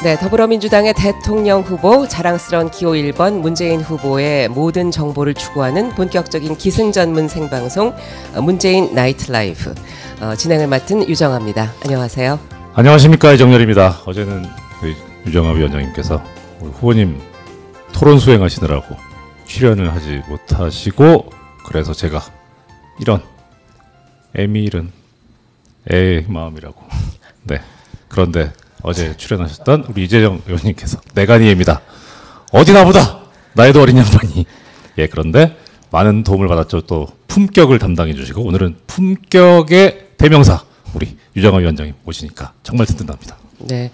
네, 더불어민주당의 대통령 후보 자랑스러운 기호 1번 문재인 후보의 모든 정보를 추구하는 본격적인 기승전문 생방송 문재인 나이트 라이브 진행을 맡은 유정아입니다. 안녕하세요. 안녕하십니까, 이정렬입니다. 어제는 유정아 위원장님께서 후보님 토론 수행하시느라고 출연을 하지 못하시고 그래서 제가 이런 애미 잃은 애의 마음이라고 네 그런데 어제 출연하셨던 우리 이재정 의원님께서 내간이입니다. 어디나 보다 나이도 어린 양반이 예 그런데 많은 도움을 받았죠. 또 품격을 담당해 주시고 오늘은 품격의 대명사 우리 유정아 위원장님 오시니까 정말 든든합니다. 네,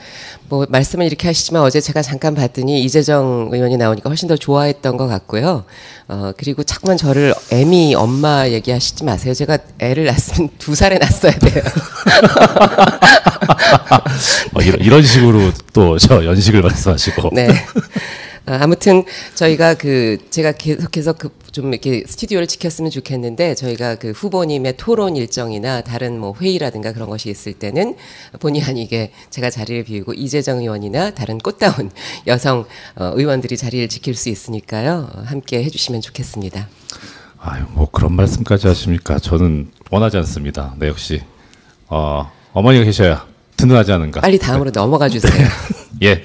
뭐 말씀을 이렇게 하시지만 어제 제가 잠깐 봤더니 이재정 의원이 나오니까 훨씬 더 좋아했던 것 같고요. 그리고 자꾸만 저를 애미 엄마 얘기하시지 마세요. 제가 애를 낳았으면 2살에 낳았어야 돼요. 이런 식으로 또 저 연식을 말씀하시고. 네. 아무튼 저희가 제가 계속해서 좀 이렇게 스튜디오를 지켰으면 좋겠는데 저희가 후보님의 토론 일정이나 다른 뭐 회의라든가 그런 것이 있을 때는 본의 아니게 제가 자리를 비우고 이재정 의원이나 다른 꽃다운 여성 의원들이 자리를 지킬 수 있으니까요. 함께 해주시면 좋겠습니다. 아유 뭐 그런 말씀까지 하십니까? 저는 원하지 않습니다. 네 역시 어머니가 계셔야 든든하지 않은가. 빨리 다음으로 넘어가 주세요. 예. 네.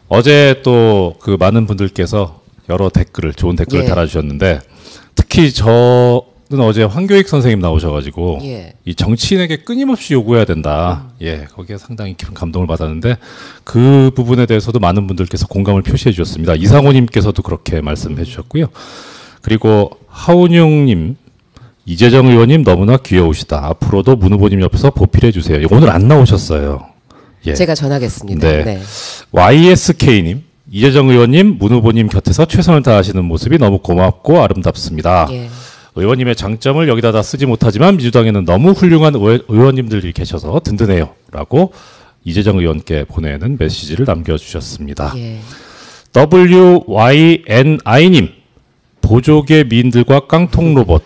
어제 또 많은 분들께서 여러 댓글을 좋은 댓글을 예. 달아주셨는데 특히 저는 어제 황교익 선생님 나오셔가지고 예. 이 정치인에게 끊임없이 요구해야 된다. 예, 거기에 상당히 깊은 감동을 받았는데 그 부분에 대해서도 많은 분들께서 공감을 표시해 주셨습니다. 이상호님께서도 그렇게 말씀해 주셨고요. 그리고 하운용님, 이재정 의원님 너무나 귀여우시다. 앞으로도 문 후보님 옆에서 보필해 주세요. 오늘 안 나오셨어요. 예. 제가 전하겠습니다. 네. 네. YSK님, 이재정 의원님, 문 후보님 곁에서 최선을 다하시는 모습이 너무 고맙고 아름답습니다. 예. 의원님의 장점을 여기다 다 쓰지 못하지만 민주당에는 너무 훌륭한 의원님들이 계셔서 든든해요. 라고 이재정 의원께 보내는 메시지를 남겨주셨습니다. 예. WYNI님, 보조개 미인들과 깡통 로봇.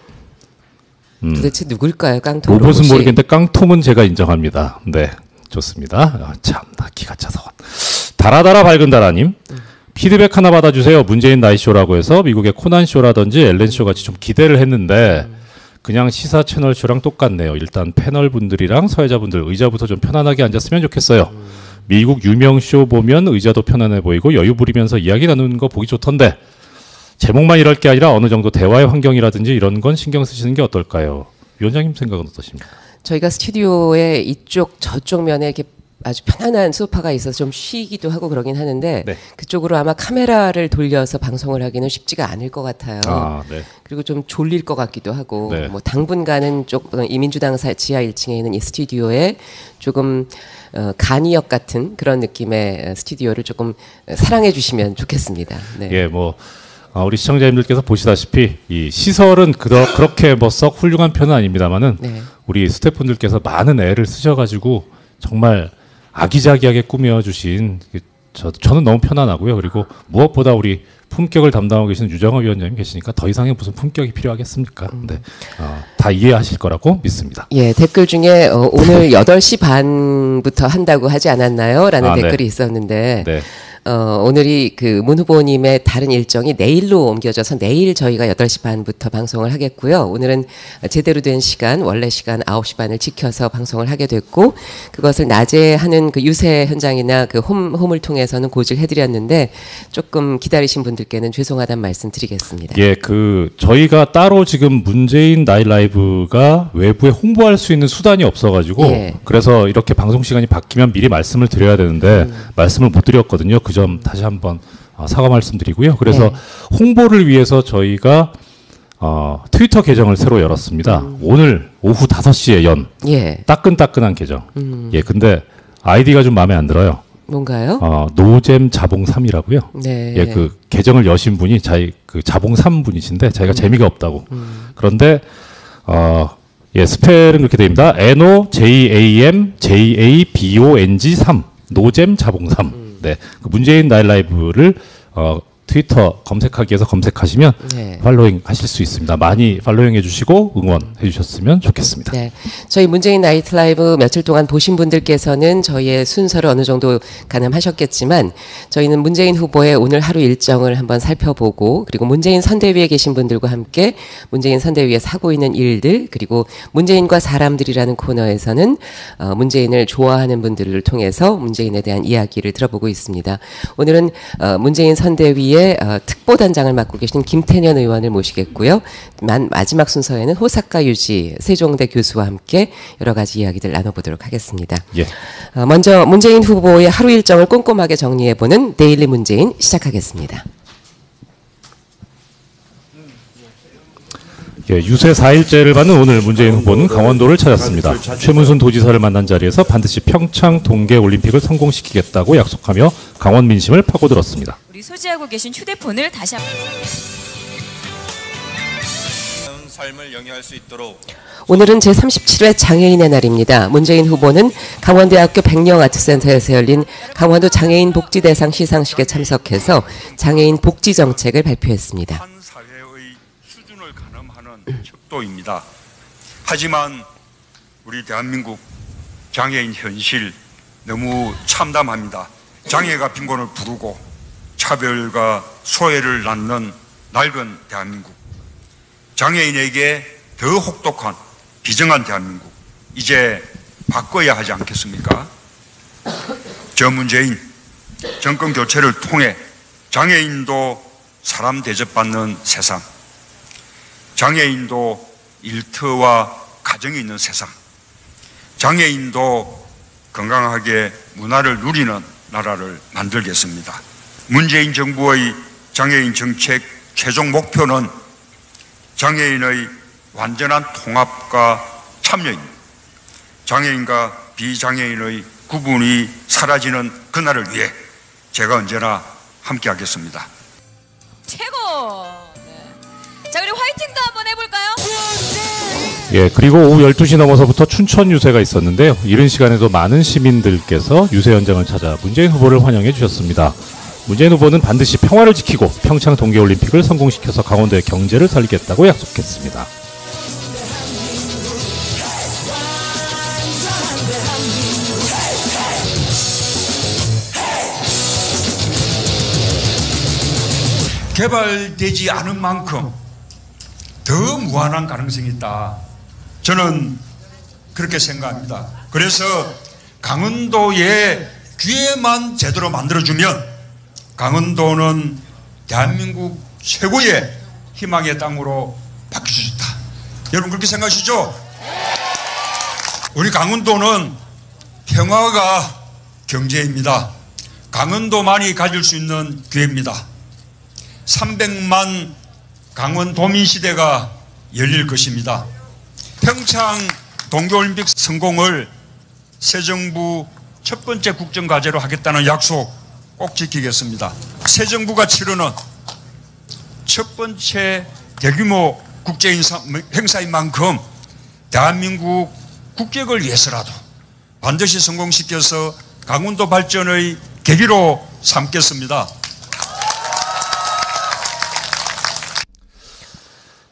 도대체 누굴까요? 깡통 로봇은 로봇이? 모르겠는데 깡통은 제가 인정합니다. 네. 좋습니다. 참나 기가 차서. 달아달아 밝은 달아님. 피드백 하나 받아주세요. 문재인 나이쇼라고 해서 미국의 코난쇼라든지 엘렌쇼 같이 좀 기대를 했는데 그냥 시사 채널 쇼랑 똑같네요. 일단 패널 분들이랑 사회자분들 의자부터 좀 편안하게 앉았으면 좋겠어요. 미국 유명 쇼 보면 의자도 편안해 보이고 여유 부리면서 이야기 나누는 거 보기 좋던데 제목만 이럴 게 아니라 어느 정도 대화의 환경이라든지 이런 건 신경 쓰시는 게 어떨까요? 위원장님 생각은 어떠십니까? 저희가 스튜디오에 이쪽 저쪽 면에 이렇게 아주 편안한 소파가 있어서 좀 쉬기도 하고 그러긴 하는데 네. 그쪽으로 아마 카메라를 돌려서 방송을 하기는 쉽지가 않을 것 같아요. 네. 그리고 좀 졸릴 것 같기도 하고 네. 뭐 당분간은 이 민주당 지하 1층에 있는 이 스튜디오에 조금 간이역 같은 그런 느낌의 스튜디오를 조금 사랑해 주시면 좋겠습니다. 네. 예, 뭐 우리 시청자님들께서 보시다시피 이 시설은 그렇게 뭐 썩 훌륭한 편은 아닙니다만은 네. 우리 스태프분들께서 많은 애를 쓰셔가지고 정말 아기자기하게 꾸며주신 저는 너무 편안하고요. 그리고 무엇보다 우리 품격을 담당하고 계시는 유정아 위원장님 계시니까 더 이상의 무슨 품격이 필요하겠습니까? 네, 다 이해하실 거라고 믿습니다. 예, 댓글 중에 오늘 8시 반부터 한다고 하지 않았나요? 라는 댓글이 네. 있었는데 네. 오늘이 문 후보님의 다른 일정이 내일로 옮겨져서 내일 저희가 8시 반부터 방송을 하겠고요. 오늘은 제대로 된 시간, 원래 시간 9시 반을 지켜서 방송을 하게 됐고, 그것을 낮에 하는 유세 현장이나 홈을 통해서는 고지해드렸는데, 조금 기다리신 분들께는 죄송하다는 말씀 드리겠습니다. 예, 저희가 따로 지금 문재인 나이트 라이브가 외부에 홍보할 수 있는 수단이 없어가지고, 예. 그래서 이렇게 방송 시간이 바뀌면 미리 말씀을 드려야 되는데, 말씀을 못 드렸거든요. 그 점 다시 한번 사과 말씀드리고요. 그래서 홍보를 위해서 저희가 트위터 계정을 새로 열었습니다. 오늘 오후 5시에 예. 따끈따끈한 계정. 예, 근데 아이디가 좀 마음에 안 들어요. 뭔가요? 노잼 자봉 3이라고요. 네. 예, 계정을 여신 분이 자봉 3 분이신데 자기가 재미가 없다고. 그런데 예, 스펠은 그렇게 됩니다. NOJAMJABONG 3 노잼 자봉 3. 네, 문재인 나이트 라이브를 트위터 검색하기에서 검색하시면 네. 팔로잉 하실 수 있습니다. 많이 팔로잉 해주시고 응원해 주셨으면 좋겠습니다. 네. 저희 문재인 나이트 라이브 며칠 동안 보신 분들께서는 저희의 순서를 어느 정도 가늠하셨겠지만 저희는 문재인 후보의 오늘 하루 일정을 한번 살펴보고 그리고 문재인 선대위에 계신 분들과 함께 문재인 선대위에서 하고 있는 일들 그리고 문재인과 사람들이라는 코너에서는 문재인을 좋아하는 분들을 통해서 문재인에 대한 이야기를 들어보고 있습니다. 오늘은 문재인 선대위의 특보단장을 맡고 계신 김태년 의원을 모시겠고요. 마지막 순서에는 호사카 유지 세종대 교수와 함께 여러 가지 이야기들 나눠보도록 하겠습니다. 예. 먼저 문재인 후보의 하루 일정을 꼼꼼하게 정리해보는 데일리 문재인 시작하겠습니다. 예, 유세 4일째를 받는 오늘 문재인 후보는 강원도를 찾았습니다. 최문순 도지사를 만난 자리에서 반드시 평창 동계올림픽을 성공시키겠다고 약속하며 강원 민심을 파고들었습니다. 우리 소지하고 계신 휴대폰을 다시 한번 삶을 영위할 수 있도록 오늘은 제37회 장애인의 날입니다. 문재인 후보는 강원대학교 백령아트센터에서 열린 강원도 장애인 복지대상 시상식에 참석해서 장애인 복지 정책을 발표했습니다. 한 사회의 수준을 가늠하는 척도입니다. 하지만 우리 대한민국 장애인 현실 너무 참담합니다. 장애가 빈곤을 부르고 차별과 소외를 낳는 낡은 대한민국. 장애인에게 더 혹독한 비정한 대한민국 이제 바꿔야 하지 않겠습니까? 저 문재인 정권 교체를 통해 장애인도 사람 대접받는 세상, 장애인도 일터와 가정이 있는 세상, 장애인도 건강하게 문화를 누리는 나라를 만들겠습니다. 문재인 정부의 장애인 정책 최종 목표는 장애인의 완전한 통합과 참여입니다. 장애인과 비장애인의 구분이 사라지는 그날을 위해 제가 언제나 함께하겠습니다. 최고! 네. 자, 그리고 화이팅도 한번 해볼까요? 예, 그리고 오후 12시 넘어서부터 춘천 유세가 있었는데요. 이른 시간에도 많은 시민들께서 유세 현장을 찾아 문재인 후보를 환영해 주셨습니다. 문재인 후보는 반드시 평화를 지키고 평창 동계올림픽을 성공시켜서 강원도의 경제를 살리겠다고 약속했습니다. 개발되지 않은 만큼 더 무한한 가능성이 있다. 저는 그렇게 생각합니다. 그래서 강원도의 기회만 제대로 만들어주면 강원도는 대한민국 최고의 희망의 땅으로 바뀔 수 있다. 여러분 그렇게 생각하시죠? 우리 강원도는 평화가 경제입니다. 강원도만이 가질 수 있는 기회입니다. 300만 강원도민 시대가 열릴 것입니다. 평창 동계올림픽 성공을 새 정부 첫 번째 국정과제로 하겠다는 약속 꼭 지키겠습니다. 새 정부가 치르는 첫 번째 대규모 국제 행사인 만큼 대한민국 국격을 위해서라도 반드시 성공시켜서 강원도 발전의 계기로 삼겠습니다.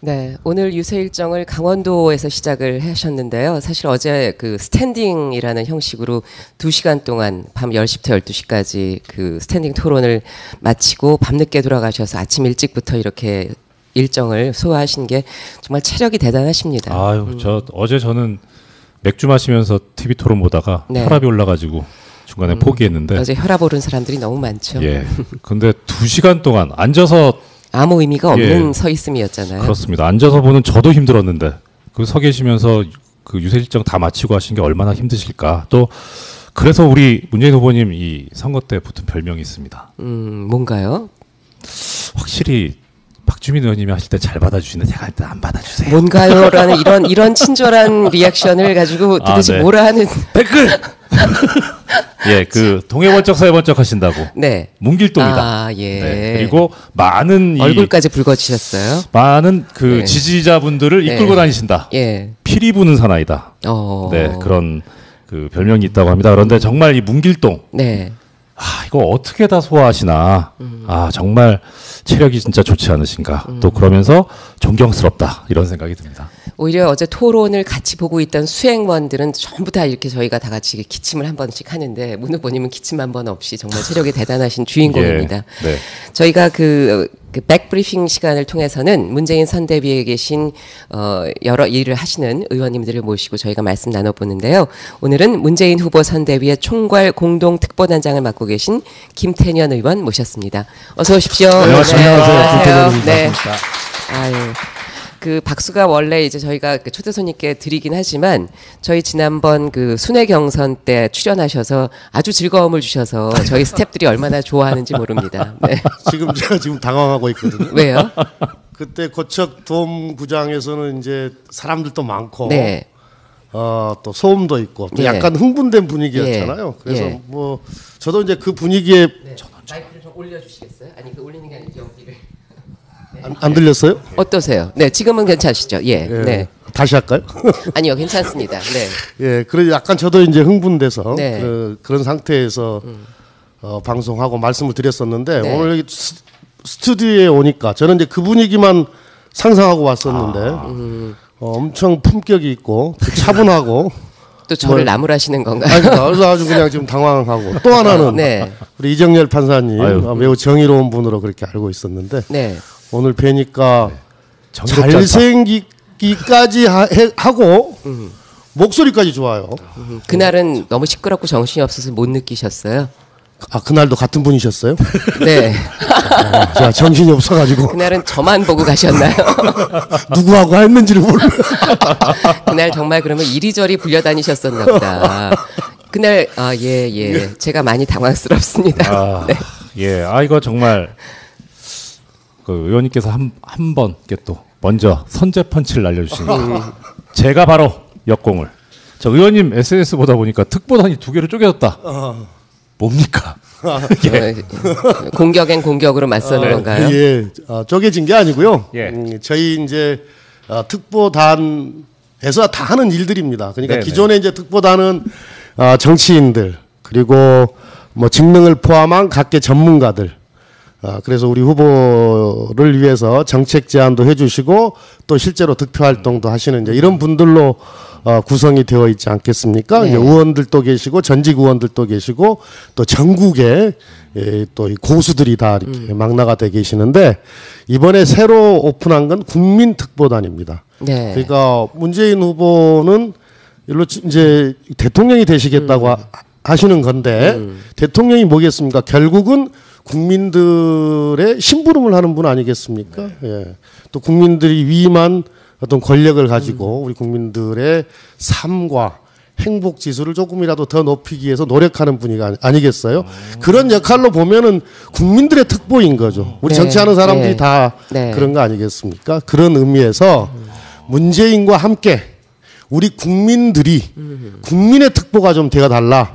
네, 오늘 유세 일정을 강원도에서 시작을 하셨는데요. 사실 어제 그 스탠딩이라는 형식으로 2시간 동안 밤 10시부터 12시까지 그 스탠딩 토론을 마치고 밤늦게 돌아가셔서 아침 일찍부터 이렇게 일정을 소화하신 게 정말 체력이 대단하십니다. 아유, 어제 저는 맥주 마시면서 TV 토론 보다가 네. 혈압이 올라가지고 중간에 포기했는데 어제 혈압 오른 사람들이 너무 많죠. 예. 근데 2시간 동안 앉아서 아무 의미가 없는 예. 서 있음이었잖아요. 그렇습니다. 앉아서 보는 저도 힘들었는데 그 서 계시면서 그 유세 일정 다 마치고 하신 게 얼마나 힘드실까. 또 그래서 우리 문재인 후보님 이 선거 때 붙은 별명이 있습니다. 뭔가요? 확실히 박주민 의원님이 하실 때 잘 받아주시는데 제가 일단 안 받아주세요. 뭔가요라는 이런 친절한 리액션을 가지고 도대체 네. 뭐라 하는 댓글. 예, 그 동해번쩍 서해번쩍 하신다고. 네. 문길동이다. 아, 예. 네, 그리고 많은 얼굴까지 붉어지셨어요. 많은 그 네. 지지자분들을 네. 이끌고 다니신다. 예. 피리 부는 사나이다. 네, 그런 그 별명이 있다고 합니다. 그런데 정말 이 문길동 네. 이거 어떻게 다 소화하시나. 정말 체력이 진짜 좋지 않으신가. 또 그러면서 존경스럽다 이런 생각이 듭니다. 오히려 어제 토론을 같이 보고 있던 수행원들은 전부 다 이렇게 저희가 다 같이 기침을 한 번씩 하는데 문 후보님은 기침 한 번 없이 정말 체력이 대단하신 주인공입니다. 예, 네. 저희가 그 백브리핑 시간을 통해서는 문재인 선대위에 계신 여러 일을 하시는 의원님들을 모시고 저희가 말씀 나눠보는데요. 오늘은 문재인 후보 선대위의 총괄 공동특보단장을 맡고 계신 김태년 의원 모셨습니다. 어서 오십시오. 안녕하세요. 김태년입니다. 네. 아유. 그 박수가 원래 이제 저희가 그 초대 손님께 드리긴 하지만 저희 지난번 그 순회 경선 때 출연하셔서 아주 즐거움을 주셔서 저희 스태프들이 얼마나 좋아하는지 모릅니다. 네. 제가 지금 당황하고 있거든요. 왜요? 그때 고척 돔구장에서는 이제 사람들도 많고 네. 또 소음도 있고 또 예. 약간 흥분된 분위기였잖아요. 예. 그래서 예. 뭐 저도 이제 그 분위기에 마이크를 좀 올려주시겠어요? 아니 그 올리는 게 아니죠 여기를. 안 들렸어요? 어떠세요? 네, 지금은 괜찮으시죠? 예, 예. 네. 다시 할까요? 아니요, 괜찮습니다. 네, 예, 그래 약간 저도 이제 흥분돼서 네. 그런 상태에서 방송하고 말씀을 드렸었는데 네. 오늘 여기 스튜디오에 오니까 저는 이제 그 분위기만 상상하고 왔었는데 엄청 품격이 있고 차분하고 또 저를 나무라시는 건가요? 아닙니다. 그래서 아주 그냥 지금 당황하고 또 하나는 네. 우리 이정열 판사님 아유. 매우 정의로운 분으로 그렇게 알고 있었는데 네, 오늘 뵈니까 정의롭지 않다. 잘생기기까지 하고 목소리까지 좋아요. 그날은 너무 시끄럽고 정신이 없어서 못 느끼셨어요? 아 그날도 같은 분이셨어요? 네, 제가 정신이 없어가지고 그날은 저만 보고 가셨나요? 누구하고 했는지를 몰라요. 그날 정말 그러면 이리저리 불려다니셨었나 보다. 그날 예, 제가 많이 당황스럽습니다. 네. 예, 이거 정말 그 의원님께서 한 번 이렇게 또 먼저 선제 펀치를 날려주시니까 제가 바로 역공을. 저 의원님 SNS 보다 보니까 특보단이 2개로 쪼개졌다. 뭡니까? 공격엔 공격으로 맞서는 건가요? 예, 쪼개진 게 아니고요. 예. 저희 이제 특보단에서 다 하는 일들입니다. 그러니까 네네. 기존에 이제 특보단은 정치인들 그리고 뭐 직능을 포함한 각계 전문가들. 그래서 우리 후보를 위해서 정책 제안도 해주시고 또 실제로 득표 활동도 하시는 이제 이런 분들로 구성이 되어 있지 않겠습니까? 네. 이제 의원들도 계시고 전직 의원들도 계시고 또 전국에 또 이 고수들이 다 이렇게 망라가 돼 계시는데 이번에 새로 오픈한 건 국민특보단입니다. 네. 그러니까 문재인 후보는 일로 이제 대통령이 되시겠다고 하시는 건데 대통령이 뭐겠습니까? 결국은 국민들의 심부름을 하는 분 아니겠습니까? 예. 또 국민들이 위임한 어떤 권력을 가지고 우리 국민들의 삶과 행복 지수를 조금이라도 더 높이기 위해서 노력하는 분이 아니겠어요? 그런 역할로 보면은 국민들의 특보인 거죠. 우리 네. 정치하는 사람들이 네. 다 네. 그런 거 아니겠습니까? 그런 의미에서 문재인과 함께 우리 국민들이 국민의 특보가 좀 되어 달라.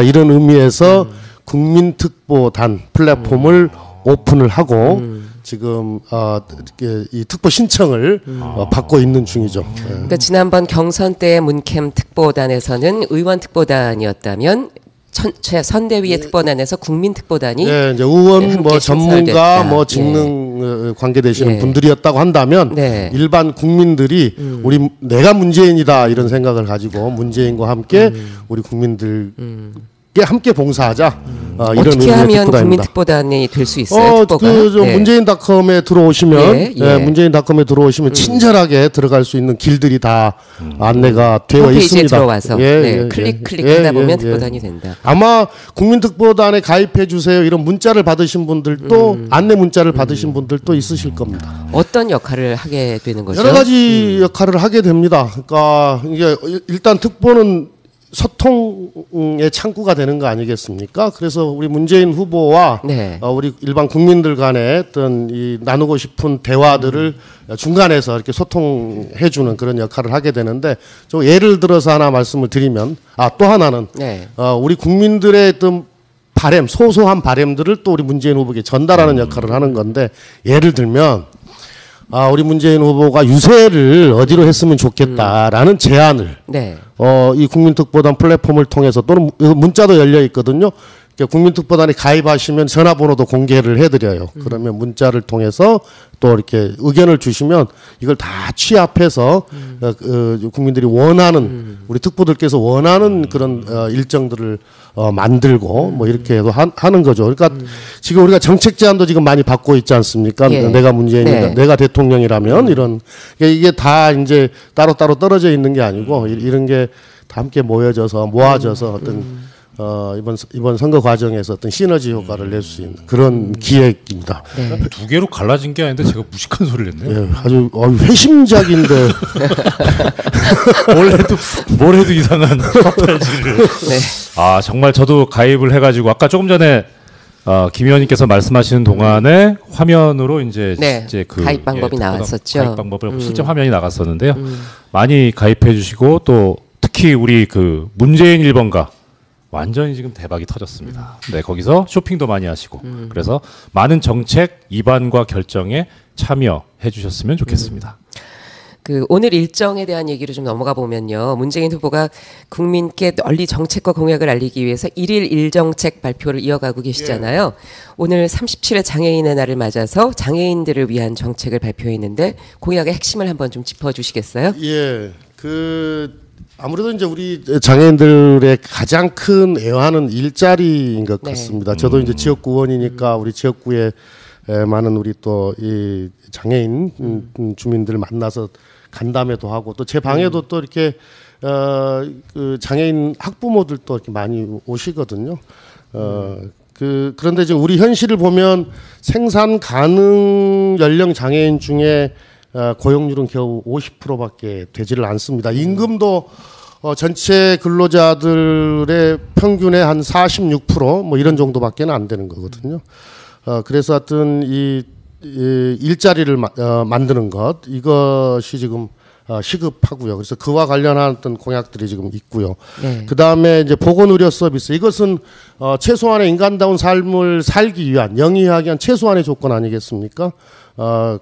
이런 의미에서 국민특보단 플랫폼을 오픈을 하고 지금 이 특보 신청을 받고 있는 중이죠. 예. 그러니까 지난번 경선 때 문캠 특보단에서는 의원 특보단이었다면 선대위의 특보단에서 국민 특보단이 예, 이제 의원 함께 뭐 전문가 신설됐다. 뭐 직능 관계되시는 예. 분들이었다고 한다면 네. 일반 국민들이 내가 문재인이다 이런 생각을 가지고 문재인과 함께 우리 국민들께 함께 봉사하자 이런 어떻게 의미의 하면 특보단입니다. 국민 특보단이 될 수 있어요? 특보가? 저 네. 문재인닷컴에 들어오시면 예. 문재인닷컴에 들어오시면 친절하게 들어갈 수 있는 길들이 다 안내가 되어 홈페이지에 있습니다. 들어와서 네, 클릭하다 보면 특보단이 된다. 아마 국민특보단에 가입해 주세요 이런 문자를 받으신 분들도 안내 문자를 받으신 분들도 있으실 겁니다. 어떤 역할을 하게 되는 거죠? 여러 가지 역할을 하게 됩니다. 그러니까 이게 일단 특보는 소통의 창구가 되는 거 아니겠습니까? 그래서 우리 문재인 후보와 네. 우리 일반 국민들 간의 어떤 이 나누고 싶은 대화들을 중간에서 이렇게 소통해주는 그런 역할을 하게 되는데, 저 예를 들어서 하나 말씀을 드리면, 또 하나는 네. 우리 국민들의 어떤 바램, 소소한 바램들을 또 우리 문재인 후보에게 전달하는 역할을 하는 건데, 예를 들면 우리 문재인 후보가 유세를 어디로 했으면 좋겠다라는 제안을 네. 이 국민특보단 플랫폼을 통해서 또는 문자도 열려 있거든요. 국민특보단에 가입하시면 전화번호도 공개를 해드려요. 그러면 문자를 통해서 또 이렇게 의견을 주시면 이걸 다 취합해서 국민들이 원하는 우리 특보들께서 원하는 그런 일정들을 만들고 뭐 이렇게 해도 하는 거죠. 그러니까 지금 우리가 정책 제안도 지금 많이 받고 있지 않습니까? 예. 내가 문재인이다, 네. 내가 대통령이라면 이런 이게 다 이제 따로따로 떨어져 있는 게 아니고 이런 게 다 함께 모여져서 모아져서 어떤 이번 선거 과정에서 어떤 시너지 효과를 낼 수 있는 그런 기획입니다. 네. 두 개로 갈라진 게 아닌데 제가 무식한 소리를 했네요. 예, 아주 회심작인데 뭘 해도 이상한 파탈지를. 네. 아 정말 저도 가입을 해가지고 아까 조금 전에 김 의원님께서 말씀하시는 동안에 화면으로 이제 네, 그 가입 방법이 나왔었죠. 가입 방법을 실제 화면이 나갔었는데요. 많이 가입해 주시고 또 특히 우리 그 문재인 1번가 완전히 지금 대박이 터졌습니다. 네, 거기서 쇼핑도 많이 하시고 그래서 많은 정책 입안과 결정에 참여해 주셨으면 좋겠습니다. 그 오늘 일정에 대한 얘기로 좀 넘어가 보면요. 문재인 후보가 국민께 널리 정책과 공약을 알리기 위해서 1일 1정책 발표를 이어가고 계시잖아요. 오늘 37회 장애인의 날을 맞아서 장애인들을 위한 정책을 발표했는데 공약의 핵심을 한번 좀 짚어주시겠어요? 예, 아무래도 이제 우리 장애인들의 가장 큰 애환은 일자리인 것 네. 같습니다. 저도 이제 지역구 의원이니까 우리 지역구에 많은 우리 또 이 장애인 주민들 만나서 간담회도 하고 또 제 방에도 또 이렇게 그 장애인 학부모들도 이렇게 많이 오시거든요. 그런데 지금 우리 현실을 보면 생산 가능 연령 장애인 중에 고용률은 겨우 50%밖에 되지를 않습니다. 임금도 전체 근로자들의 평균의 한 46%뭐 이런 정도밖에는 안 되는 거거든요. 그래서 하여튼 이 일자리를 만드는 것 이것이 지금 시급하고요. 그래서 그와 관련한 어떤 공약들이 지금 있고요. 네. 그 다음에 이제 보건의료 서비스 이것은 최소한의 인간다운 삶을 살기 위한 영위하기 위한 최소한의 조건 아니겠습니까?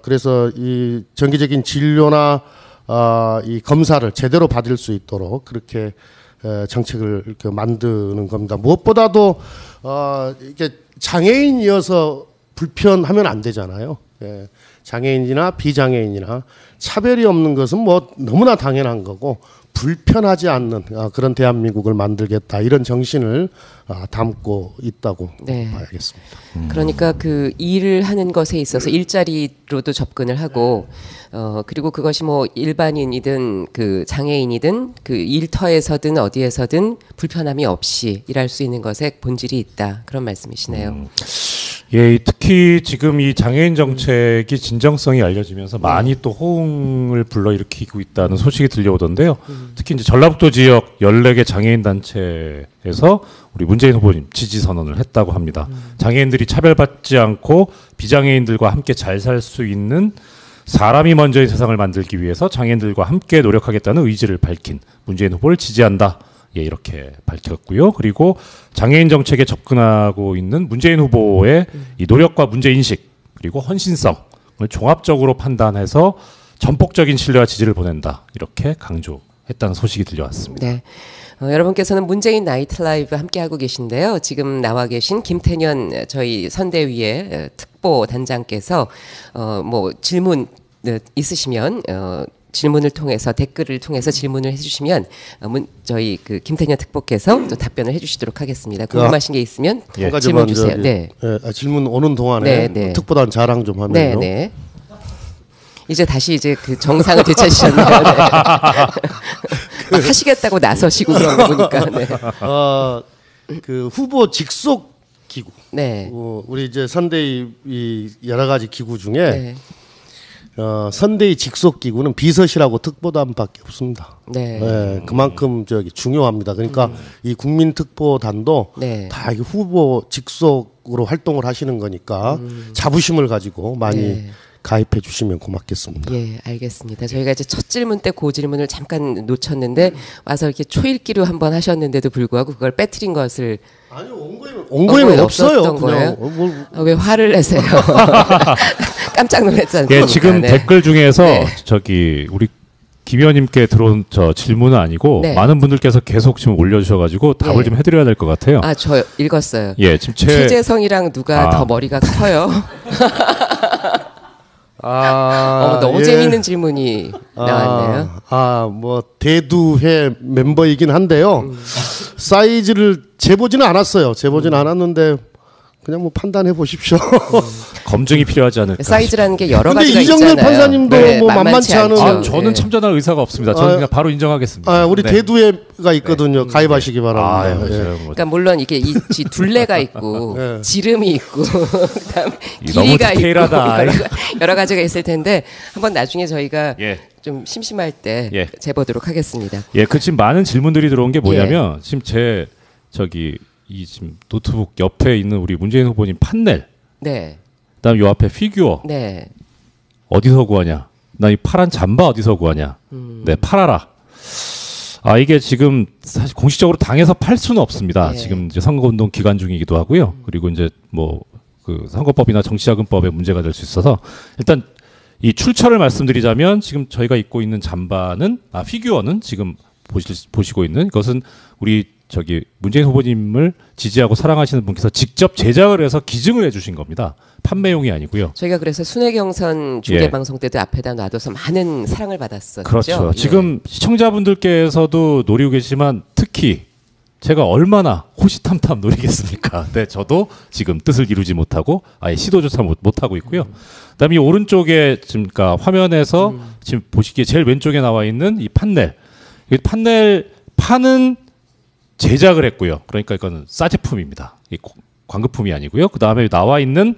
그래서 이 정기적인 진료나 이 검사를 제대로 받을 수 있도록 그렇게 정책을 이렇게 만드는 겁니다. 무엇보다도 이게 장애인이어서 불편하면 안 되잖아요. 예. 장애인이나 비장애인이나 차별이 없는 것은 뭐 너무나 당연한 거고 불편하지 않는 그런 대한민국을 만들겠다 이런 정신을 담고 있다고 네. 봐야겠습니다. 그러니까 그 일을 하는 것에 있어서 일자리로도 접근을 하고 그리고 그것이 뭐 일반인이든 그 장애인이든 그 일터에서든 어디에서든 불편함이 없이 일할 수 있는 것에 본질이 있다 그런 말씀이시네요. 예, 특히 지금 이 장애인 정책이 진정성이 알려지면서 많이 또 호응을 불러일으키고 있다는 소식이 들려오던데요. 특히 이제 전라북도 지역 14개 장애인 단체에서 우리 문재인 후보님 지지 선언을 했다고 합니다. 장애인들이 차별받지 않고 비장애인들과 함께 잘 살 수 있는 사람이 먼저인 세상을 만들기 위해서 장애인들과 함께 노력하겠다는 의지를 밝힌 문재인 후보를 지지한다. 예, 이렇게 밝혔고요. 그리고 장애인 정책에 접근하고 있는 문재인 후보의 이 노력과 문제인식 그리고 헌신성을 종합적으로 판단해서 전폭적인 신뢰와 지지를 보낸다. 이렇게 강조했다는 소식이 들려왔습니다. 네. 여러분께서는 문재인 나이트 라이브 함께 하고 계신데요. 지금 나와 계신 김태년 저희 선대위의 특보 단장께서 뭐 질문 있으시면 질문을 통해서 댓글을 통해서 질문을 해주시면 저희 그 김태년 특보께서 또 답변을 해주시도록 하겠습니다. 궁금하신 게 있으면 예. 질문 주세요. 네. 질문 오는 동안에 네, 네. 특보단 자랑 좀 하면요. 네, 네. 이제 다시 이제 그 정상을 되찾으셨네요. 네. 하시겠다고 나서시고 그런 거 보니까. 네. 그 후보 직속 기구. 네. 우리 이제 선대위 이 여러 가지 기구 중에 네. 선대위 직속 기구는 비서실하고 특보단밖에 없습니다. 네. 네, 그만큼 중요합니다. 그러니까 이 국민특보단도 네. 다 이 후보 직속으로 활동을 하시는 거니까 자부심을 가지고 많이 네. 가입해 주시면 고맙겠습니다. 예, 알겠습니다. 저희가 이제 첫 질문 때 그 질문을 잠깐 놓쳤는데 와서 이렇게 초읽기로 한번 하셨는데도 불구하고 그걸 빼뜨린 것을 아니 온 거에는 없어요. 없었던 거예요? 그냥 왜 화를 내세요? 깜짝 놀랐잖아요. 예, 지금 네. 댓글 중에서 네. 저기 우리 김 의원님께 들어온 저 질문은 아니고 네. 많은 분들께서 계속 지금 올려주셔가지고 답을 예. 좀 해드려야 될 것 같아요. 아, 저 읽었어요. 예, 지금 최재성이랑 누가 더 머리가 커요? 너무 예. 재밌는 질문이 나왔네요. 뭐 대두회 멤버이긴 한데요. 사이즈를 재보지는 않았어요. 재보지는 않았는데 그냥 뭐 판단해 보십시오. 검증이 필요하지 않을까. 사이즈라는 게 여러 근데 가지가 이정렬 있잖아요. 판사님도 뭐 만만치 않은- 아, 저는 네. 참전할 의사가 없습니다. 저는 그냥 바로 인정하겠습니다. 우리 네. 대두회가 있거든요. 가입하시기 바랍니다. 아유, 예. 제가 뭐 그러니까 물론 이게 둘레가 있고 네. 지름이 있고 그다음에 너무 길이가 디테일하다. 있고 여러 가지가 있을 텐데 한번 나중에 저희가 예. 좀 심심할 때 예. 재보도록 하겠습니다. 예, 그 지금 많은 질문들이 들어온 게 뭐냐면 지금 제 이 지금 노트북 옆에 있는 우리 문재인 후보님 판넬, 네, 그다음 요 앞에 피규어 네, 어디서 구하냐? 나 이 파란 잠바 어디서 구하냐? 네, 팔아라. 아, 이게 지금 사실 공식적으로 당에서 팔 수는 없습니다. 네. 지금 이제 선거운동 기간 중이기도 하고요. 그리고 이제 뭐 그 선거법이나 정치자금법에 문제가 될 수 있어서 일단 이 출처를 말씀드리자면 지금 저희가 입고 있는 잠바는 피규어는 지금 보시고 있는 이것은 우리 문재인 후보님을 지지하고 사랑하시는 분께서 직접 제작을 해서 기증을 해주신 겁니다. 판매용이 아니고요. 저희가 그래서 순회경선 중계방송 때도 앞에다 놔둬서 많은 사랑을 받았었죠. 그렇죠. 예. 지금 시청자분들께서도 노리고 계시지만 특히 제가 얼마나 호시탐탐 노리겠습니까? 네, 저도 지금 뜻을 이루지 못하고 아예 시도조차 못하고 있고요. 그다음에 이 오른쪽에 지금 그러니까 화면에서 지금 보시기에 제일 왼쪽에 나와 있는 이 판넬. 이 판넬 판은 제작을 했고요. 그러니까 이거는 싸제품입니다. 이 광급품이 아니고요. 그 다음에 나와 있는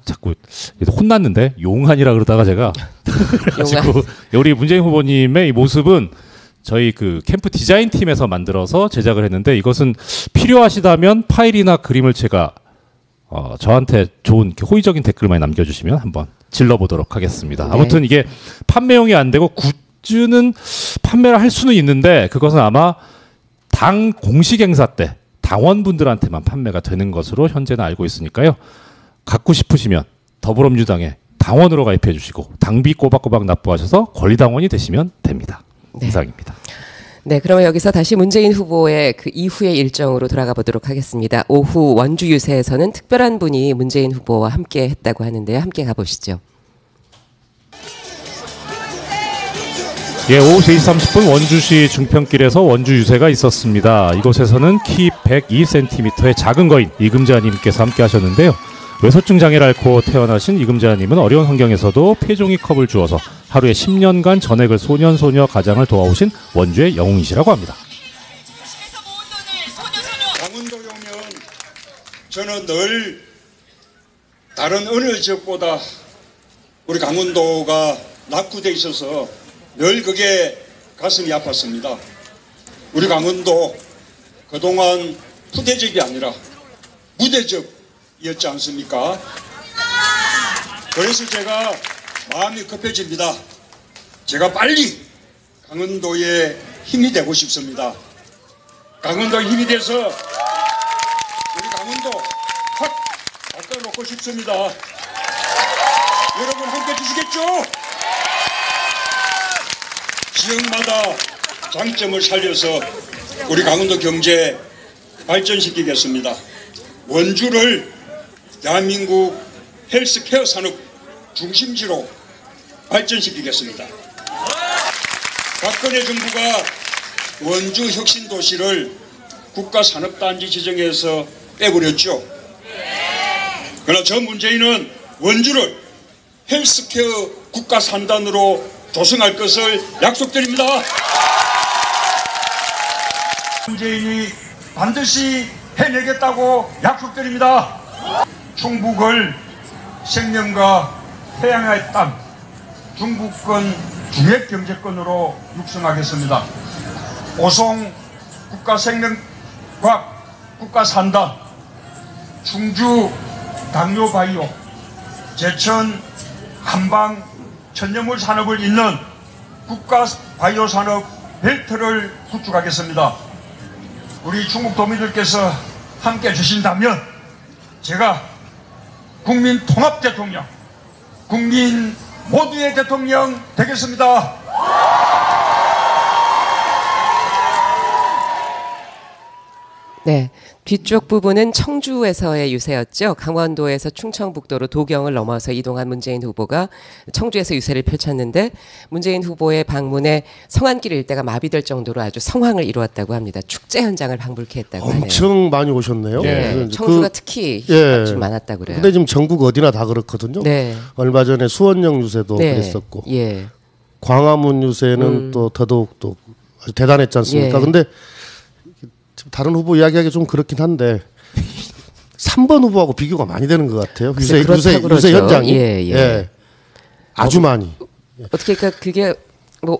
자꾸 혼났는데 용한이라 그러다가 제가 그래가지고 우리 문재인 후보님의 이 모습은 저희 그 캠프 디자인 팀에서 만들어서 제작을 했는데 이것은 필요하시다면 파일이나 그림을 제가 저한테 좋은 호의적인 댓글 많이 남겨주시면 한번 질러보도록 하겠습니다. 네. 아무튼 이게 판매용이 안 되고 굿즈는 판매를 할 수는 있는데 그것은 아마 당 공식 행사 때 당원분들한테만 판매가 되는 것으로 현재는 알고 있으니까요. 갖고 싶으시면 더불어민주당에 당원으로 가입해 주시고 당비 꼬박꼬박 납부하셔서 권리당원이 되시면 됩니다. 네. 이상입니다. 네, 그러면 여기서 다시 문재인 후보의 그 이후의 일정으로 돌아가 보도록 하겠습니다. 오후 원주 유세에서는 특별한 분이 문재인 후보와 함께 했다고 하는데요. 함께 가보시죠. 예, 오후 3시 30분 원주시 중평길에서 원주 유세가 있었습니다. 이곳에서는 키 102cm의 작은 거인 이금자님께서 함께 하셨는데요. 외소증 장애를 앓고 태어나신 이금자님은 어려운 환경에서도 폐종이 컵을 주어서 하루에 10년간 전액을 소년소녀 가장을 도와오신 원주의 영웅이시라고 합니다. 강원도에 오면 저는 늘 다른 어느 지역보다 우리 강원도가 낙후돼 있어서 늘 그게 가슴이 아팠습니다. 우리 강원도 그동안 푸대접이 아니라 무대접이었지 않습니까? 그래서 제가 마음이 급해집니다. 제가 빨리 강원도의 힘이 되고 싶습니다. 강원도의 힘이 돼서 우리 강원도 확 바꿔놓고 싶습니다. 여러분 함께 주시겠죠? 지역마다 장점을 살려서 우리 강원도 경제 발전시키겠습니다. 원주를 대한민국 헬스케어 산업 중심지로 발전시키겠습니다. 박근혜 정부가 원주 혁신도시를 국가산업단지 지정해서 빼버렸죠. 그러나 저 문재인은 원주를 헬스케어 국가산단으로 조성할 것을 약속드립니다. 문재인이 반드시 해내겠다고 약속드립니다. 충북을 생명과 해양의 땅, 중부권 중핵경제권으로 육성하겠습니다. 오송 국가생명과학 국가산단, 충주 당뇨바이오, 제천 한방 천연물 산업을 잇는 국가바이오산업 벨트를 구축하겠습니다. 우리 충북도민들께서 함께 해주신다면 제가 국민통합대통령, 국민 모두의 대통령 되겠습니다. 네. 뒤쪽 부분은 청주에서의 유세였죠. 강원도에서 충청북도로 도경을 넘어서 이동한 문재인 후보가 청주에서 유세를 펼쳤는데 문재인 후보의 방문에 성안길 일대가 마비될 정도로 아주 성황을 이루었다고 합니다. 축제 현장을 방불케 했다고 하네요. 엄청 많이 오셨네요. 네. 청주가 특히 좀 많았다고 그래요. 근데 지금 전국 어디나 다 그렇거든요. 네. 얼마 전에 수원역 유세도 네. 그랬었고 예. 광화문 유세는 또 더더욱 또 아주 대단했지 않습니까? 예. 근데 다른 후보 이야기하기 좀 그렇긴 한데 3번 후보하고 비교가 많이 되는 것 같아요. 유세 현장이 예. 아주 많이. 어떻게 그러니까 그게 뭐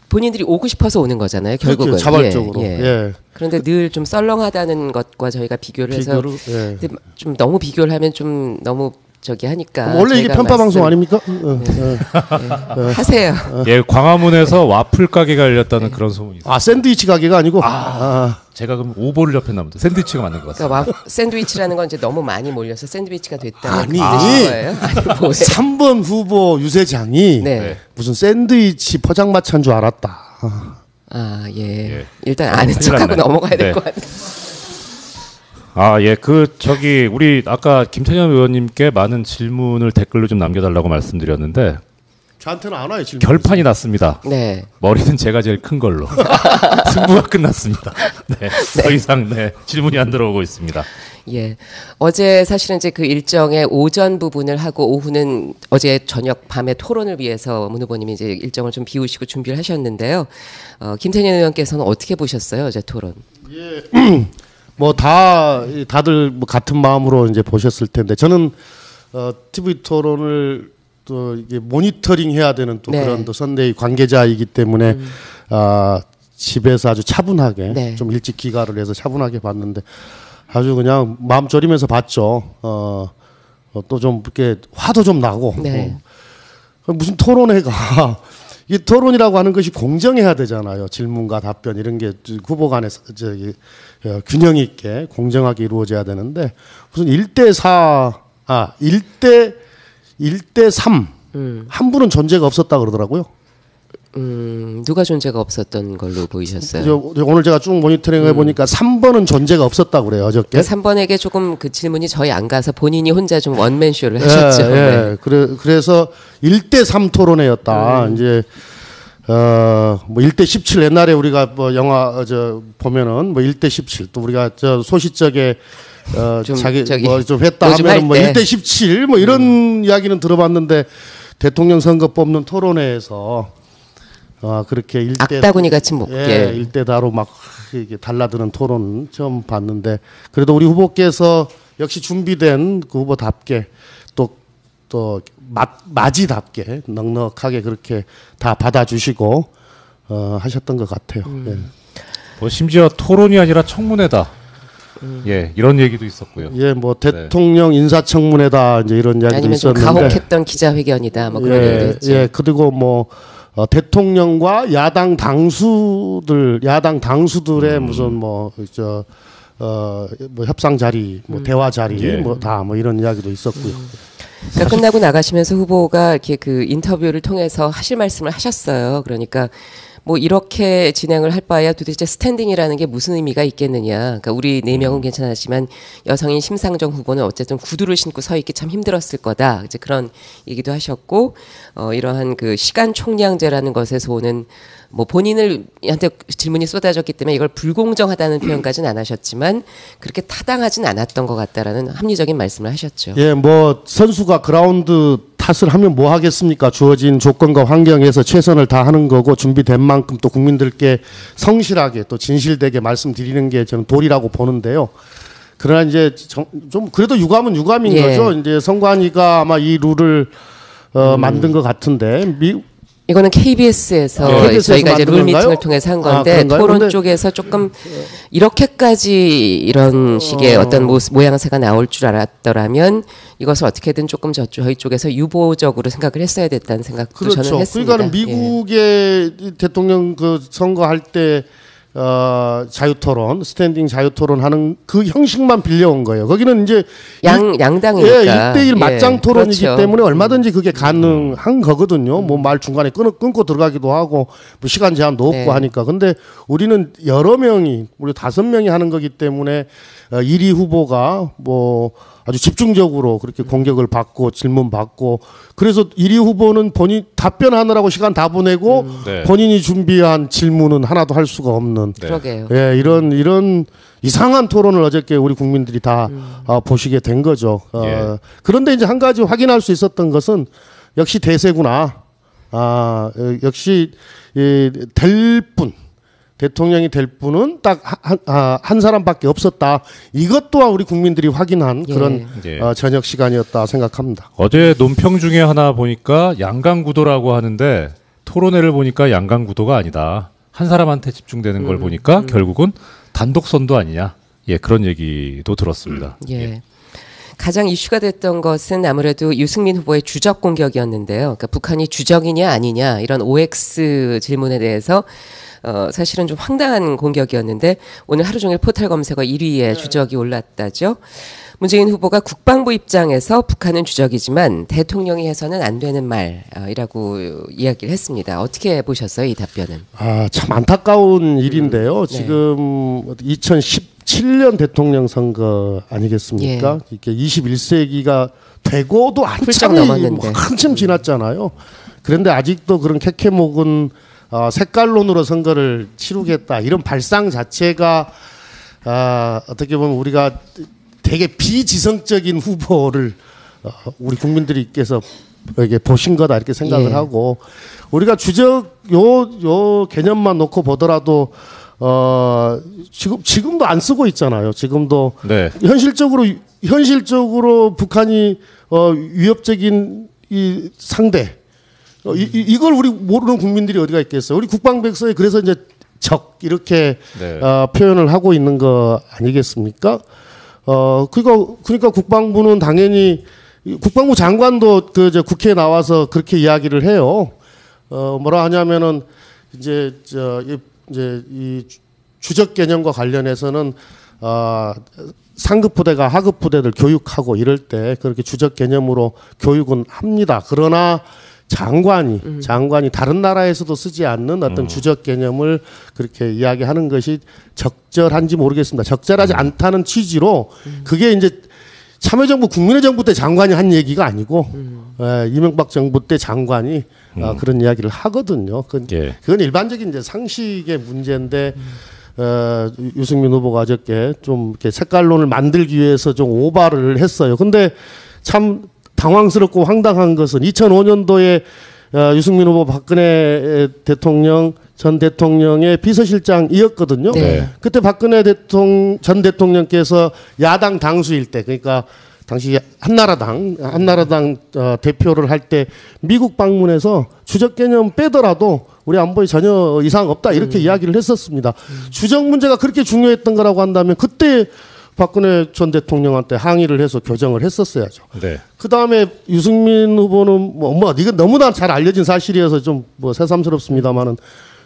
본인들이 오고 싶어서 오는 거잖아요. 결국은 그렇죠, 자발적으로. 예. 그런데 늘 좀 썰렁하다는 것과 저희가 비교를 해서 근데 좀 너무 비교를 하면 좀 너무 저기 하니까 원래 이게 편파 방송 아닙니까? 하세요. 예, 광화문에서 와플 가게가 열렸다는 그런 소문이 있어요. 아 샌드위치 가게가 아니고 제가 그럼 오보를 접했나 보다. 샌드위치가 맞는 것 같습니다. 그러니까 샌드위치라는 건 이제 너무 많이 몰려서 샌드위치가 됐다는 아니, 뜻인 거예요. 아니 뭐예요? 3번 후보 유세장이 네. 무슨 샌드위치 포장마차인 줄 알았다. 아 예. 예. 일단 아는 큰일 척하고 났네. 넘어가야 될 네. 것 같아요. 아, 예. 우리 아까 김찬현 의원님께 많은 질문을 댓글로 좀 남겨달라고 말씀드렸는데 저한테는 안 와요 질문. 결판이 났습니다. 네. 머리는 제가 제일 큰 걸로 승부가 끝났습니다. 네, 더 이상 질문이 안 들어오고 있습니다. 예. 어제 사실은 이제 그 일정의 오전 부분을 하고 오후는 어제 저녁 밤에 토론을 위해서 문 후보님이 이제 일정을 좀 비우시고 준비를 하셨는데요. 김태년 의원께서는 어떻게 보셨어요, 어제 토론? 뭐 다들 뭐 같은 마음으로 이제 보셨을 텐데 저는 TV 토론을 또 이게 모니터링 해야 되는 또 네. 그런 또 선대위 관계자이기 때문에 집에서 아주 차분하게 네. 좀 일찍 귀가를 해서 차분하게 봤는데 아주 그냥 마음 졸이면서 봤죠. 또 좀 이렇게 화도 좀 나고 네. 무슨 토론회가 이 토론이라고 하는 것이 공정해야 되잖아요. 질문과 답변 이런 게 후보 간에 균형 있게 공정하게 이루어져야 되는데 무슨 1대4 1대3 한 분은 존재가 없었다 그러더라고요. 누가 존재가 없었던 걸로 보이셨어요? 오늘 제가 쭉 모니터링 해보니까 3번은 존재가 없었다 그래요. 어저께. 3번에게 조금 그 질문이 저희 안 가서 본인이 혼자 좀 원맨쇼를 하셨죠. 네. 그래서 1대3 토론회였다. 이제 뭐 1대17 옛날에 우리가 뭐 영화 보면은 뭐 1대17 또 우리가 소시적에 좀 자기 저기 뭐 좀 했다 요즘 하면은 뭐 할 때. 1대17 뭐 이런 이야기는 들어봤는데 대통령 선거 뽑는 토론회에서 그렇게 1대 악다구니 같이 먹게. 1대4로 막 이게 달라드는 토론 처음 봤는데 그래도 우리 후보께서 역시 준비된 그 후보답게 또 맞이답게 넉넉하게 그렇게 다 받아주시고 하셨던 것 같아요. 예. 뭐 심지어 토론이 아니라 청문회다. 예, 이런 얘기도 있었고요. 예, 뭐 대통령 인사청문회다 이제 이런 이야기도 아니면 좀 있었는데. 가혹했던 기자회견이다. 뭐 그런 얘기도 했죠. 예, 그리고 뭐 대통령과 야당 당수들의 무슨 뭐 협상 자리, 뭐 대화 자리, 예. 뭐 다 뭐 이런 이야기도 있었고요. 그러니까 끝나고 나가시면서 후보가 이렇게 그 인터뷰를 통해서 하실 말씀을 하셨어요. 그러니까 뭐 이렇게 진행을 할 바에야 도대체 스탠딩이라는 게 무슨 의미가 있겠느냐. 그러니까 우리 4명은 괜찮았지만 여성인 심상정 후보는 어쨌든 구두를 신고 서 있기 참 힘들었을 거다. 이제 그런 얘기도 하셨고 이러한 그 시간 총량제라는 것에서 오는 뭐 본인한테 질문이 쏟아졌기 때문에 이걸 불공정하다는 표현까지는 안 하셨지만 그렇게 타당하진 않았던 것 같다라는 합리적인 말씀을 하셨죠. 예, 뭐 선수가 그라운드 탓을 하면 뭐 하겠습니까? 주어진 조건과 환경에서 최선을 다하는 거고 준비된 만큼 또 국민들께 성실하게 또 진실되게 말씀드리는 게 저는 도리라고 보는데요. 그러나 이제 좀 그래도 유감은 유감인 예. 거죠. 이제 선관위가 아마 이 룰을 만든 것 같은데 이거는 KBS에서 KBS 에서 저희가 이제 룰 만든 건가요? 미팅을 통해서 한 건데 그런가요? 토론 근데 쪽에서 조금 이렇게까지 이런 식의 어떤 모양새가 나올 줄 알았더라면 이것을 어떻게든 조금 저희 쪽에서 유보적으로 생각을 했어야 됐다는 생각도 그렇죠. 저는 했습니다. 그러니까는 미국의 대통령 그 선거할 때 자유토론, 스탠딩 자유토론 하는 그 형식만 빌려온 거예요. 거기는 이제 양당이니까. 1대1 맞짱 토론이기 그렇죠. 때문에 얼마든지 그게 가능한 거거든요. 뭐 말 중간에 끊고 들어가기도 하고 뭐 시간 제한도 없고 네. 하니까. 근데 우리는 여러 명이 우리 5명이 하는 거기 때문에 1위 후보가 뭐 아주 집중적으로 그렇게 공격을 받고 질문 받고 그래서 1위 후보는 본인 답변하느라고 시간 다 보내고 네. 본인이 준비한 질문은 하나도 할 수가 없는 네. 그러게요. 예, 이런 이상한 토론을 어저께 우리 국민들이 다 보시게 된 거죠. 예. 그런데 이제 한 가지 확인할 수 있었던 것은 역시 대세구나. 역시 될 분. 대통령이 될 분은 딱 한 사람밖에 없었다. 이것 또한 우리 국민들이 확인한 그런 예. 저녁 시간이었다 생각합니다. 어제 논평 중에 하나 보니까 양강구도라고 하는데 토론회를 보니까 양강구도가 아니다. 한 사람한테 집중되는 걸 보니까 결국은 단독선도 아니냐. 예, 그런 얘기도 들었습니다. 예. 가장 이슈가 됐던 것은 아무래도 유승민 후보의 주적 공격이었는데요. 그러니까 북한이 주적이냐 아니냐 이런 OX 질문에 대해서 사실은 좀 황당한 공격이었는데 오늘 하루 종일 포털 검색어 1위에 주적이 올랐다죠. 문재인 후보가 국방부 입장에서 북한은 주적이지만 대통령이 해서는 안 되는 말이라고 이야기를 했습니다. 어떻게 보셨어요, 이 답변은? 참 안타까운 일인데요. 지금 2017년 대통령 선거 아니겠습니까? 이렇게 21세기가 되고도 한참 지났잖아요. 그런데 아직도 그런 캐캐목은 색깔론으로 선거를 치르겠다 이런 발상 자체가 어떻게 보면 우리가 되게 비지성적인 후보를 우리 국민들께서 이게 보신 거다 이렇게 생각을 하고 우리가 주적 요 개념만 놓고 보더라도 지금도 안 쓰고 있잖아요. 지금도 네. 현실적으로 북한이 위협적인 이 상대 이걸 우리 모르는 국민들이 어디가 있겠어요. 우리 국방백서에 그래서 이제 적 이렇게 표현을 하고 있는 거 아니겠습니까? 그러니까 국방부는 당연히 국방부 장관도 국회에 나와서 그렇게 이야기를 해요. 뭐라 하냐면은 이제 이 주적 개념과 관련해서는 상급 부대가 하급 부대들 교육하고 이럴 때 그렇게 주적 개념으로 교육은 합니다. 그러나 장관이 다른 나라에서도 쓰지 않는 어떤 주적 개념을 그렇게 이야기하는 것이 적절한지 모르겠습니다. 적절하지 않다는 취지로 그게 이제 참여정부 국민의 정부 때 장관이 한 얘기가 아니고 이명박 정부 때 장관이 그런 이야기를 하거든요. 그건 일반적인 이제 상식의 문제인데 유승민 후보가 어저께 좀 이렇게 색깔론을 만들기 위해서 좀 오바를 했어요. 근데 참 당황스럽고 황당한 것은 2005년도에 유승민 후보 박근혜 전 대통령의 비서실장이었거든요. 네. 그때 박근혜 전 대통령께서 야당 당수일 때 그러니까 당시 한나라당 대표를 할 때 미국 방문해서 주적 개념 빼더라도 우리 안보에 전혀 이상 없다 이렇게 이야기를 했었습니다. 주적 문제가 그렇게 중요했던 거라고 한다면 그때 박근혜 전 대통령한테 항의를 해서 교정을 했었어야죠. 네. 그 다음에 유승민 후보는 이건 너무나 잘 알려진 사실이어서 좀 새삼스럽습니다만은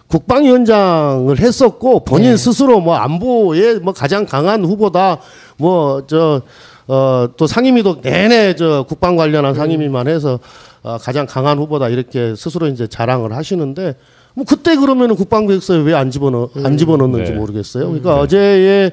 국방위원장을 했었고 본인 스스로 안보에 가장 강한 후보다 또 상임위도 내내 국방 관련한 상임위만 해서 가장 강한 후보다 이렇게 스스로 이제 자랑을 하시는데 그때 그러면은 국방백서에 왜 안 집어넣는지 모르겠어요. 그러니까 어제의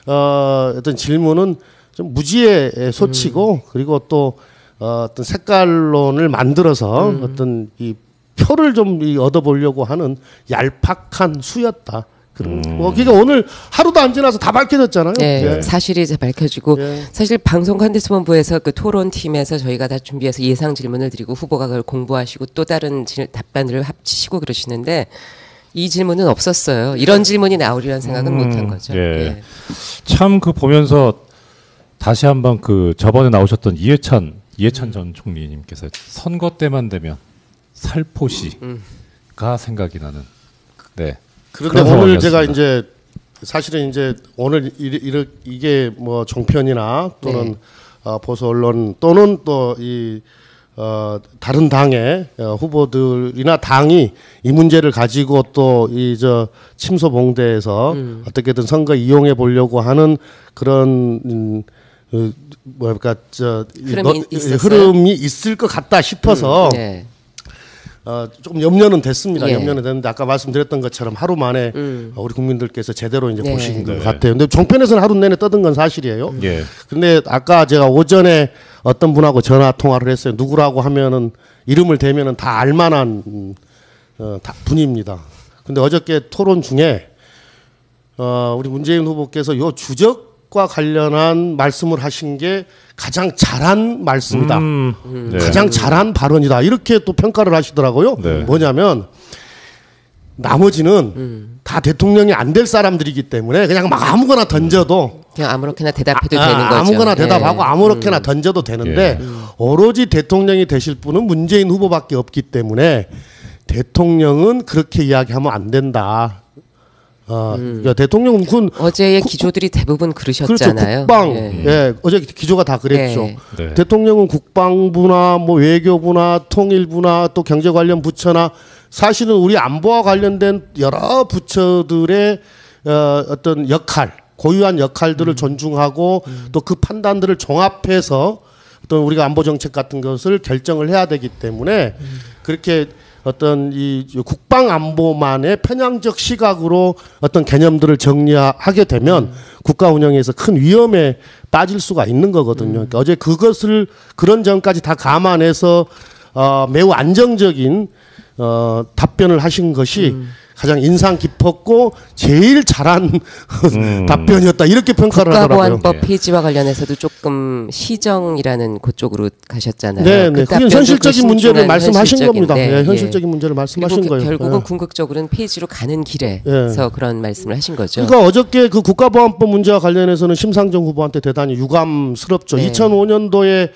어떤 질문은 좀 무지의 소치고 그리고 또 어떤 색깔론을 만들어서 어떤 이 표를 좀 얻어보려고 하는 얄팍한 수였다. 그러니까 오늘 하루도 안 지나서 다 밝혀졌잖아요. 네, 사실이 이제 밝혀지고 사실 방송컨텐츠본부에서 그 토론팀에서 저희가 다 준비해서 예상 질문을 드리고 후보가 그걸 공부하시고 또 다른 답변을 합치시고 그러시는데 이 질문은 없었어요. 이런 질문이 나오리란 생각은 못한 거죠. 참 보면서 다시 한번 저번에 나오셨던 이해찬 전 총리님께서 선거 때만 되면 살포시가 생각이 나는. 네. 그런데 오늘 제가 이제 사실은 이제 오늘 이게 종편이나 또는 보수 언론 또는 또 이 다른 당의 후보들이나 당이 이 문제를 가지고 또 이 침소봉대에서 어떻게든 선거 이용해 보려고 하는 그런 뭐랄까 흐름이 있을 것 같다 싶어서 네. 조금 염려는 됐습니다. 예. 염려는 됐는데 아까 말씀드렸던 것처럼 하루 만에 우리 국민들께서 제대로 이제 네. 보신 것 같아요. 근데 종편에서는 하루 내내 떠든 건 사실이에요. 예. 근데 아까 제가 오전에 어떤 분하고 전화 통화를 했어요. 누구라고 하면은 이름을 대면은 다 알만한 분입니다. 근데 어저께 토론 중에 우리 문재인 후보께서 요 주적과 관련한 말씀을 하신 게 가장 잘한 말씀이다. 네. 가장 잘한 발언이다. 이렇게 또 평가를 하시더라고요. 네. 뭐냐면 나머지는 다 대통령이 안 될 사람들이기 때문에 그냥 막 아무거나 던져도 그냥 아무렇게나 대답해도 되는 거죠. 아무거나 대답하고 예. 아무렇게나 던져도 되는데 오로지 대통령이 되실 분은 문재인 후보밖에 없기 때문에 대통령은 그렇게 이야기하면 안 된다. 그러니까 대통령은 어제의 기조들이 대부분 그러셨잖아요. 그렇죠. 국방. 예. 예. 어제 기조가 다 그랬죠. 네. 네. 대통령은 국방부나 뭐 외교부나 통일부나 또 경제 관련 부처나 사실은 우리 안보와 관련된 여러 부처들의 어떤 역할, 고유한 역할들을 존중하고 또 그 판단들을 종합해서 어떤 우리가 안보 정책 같은 것을 결정을 해야 되기 때문에 그렇게 어떤 이 국방 안보만의 편향적 시각으로 어떤 개념들을 정리하게 되면 국가 운영에서 큰 위험에 빠질 수가 있는 거거든요. 그러니까 어제 그런 점까지 다 감안해서 매우 안정적인 답변을 하신 것이 가장 인상 깊었고 제일 잘한 답변이었다 이렇게 평가를 하더라고요. 국가보안법 폐지와 관련해서도 조금 시정이라는 그쪽으로 가셨잖아요. 네, 그 그게 현실적인 문제를 신중한 말씀하신 겁니다. 현실적인데, 예, 현실적인 문제를 말씀하신 그리고 거예요. 결국은 예. 궁극적으로는 폐지로 가는 길에서 그런 말씀을 하신 거죠. 그러니까 어저께 그 국가보안법 문제와 관련해서는 심상정 후보한테 대단히 유감스럽죠. 네. 2004년도에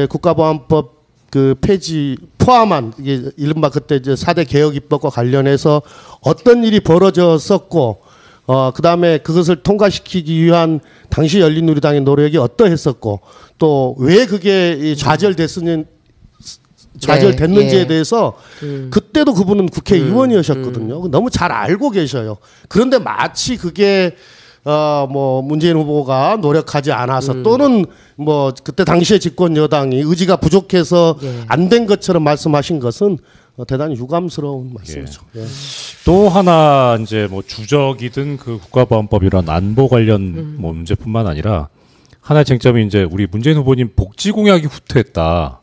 국가보안법 그 폐지 포함한 이게 이른바 그때 이제 4대 개혁 입법과 관련해서 어떤 일이 벌어졌었고 그다음에 그것을 통과시키기 위한 당시 열린우리당의 노력이 어떠했었고 또 왜 그게 좌절됐는지에 예. 대해서 그때도 그분은 국회의원이셨거든요. 너무 잘 알고 계셔요. 그런데 마치 그게 뭐 문재인 후보가 노력하지 않아서 또는 뭐 그때 당시에 집권 여당이 의지가 부족해서 안 된 것처럼 말씀하신 것은 대단히 유감스러운 말씀이죠. 예. 또 하나 이제 뭐 주적이든 그 국가보안법이란 안보 관련 뭐 문제뿐만 아니라 하나의 쟁점이 이제 우리 문재인 후보님 복지 공약이 후퇴했다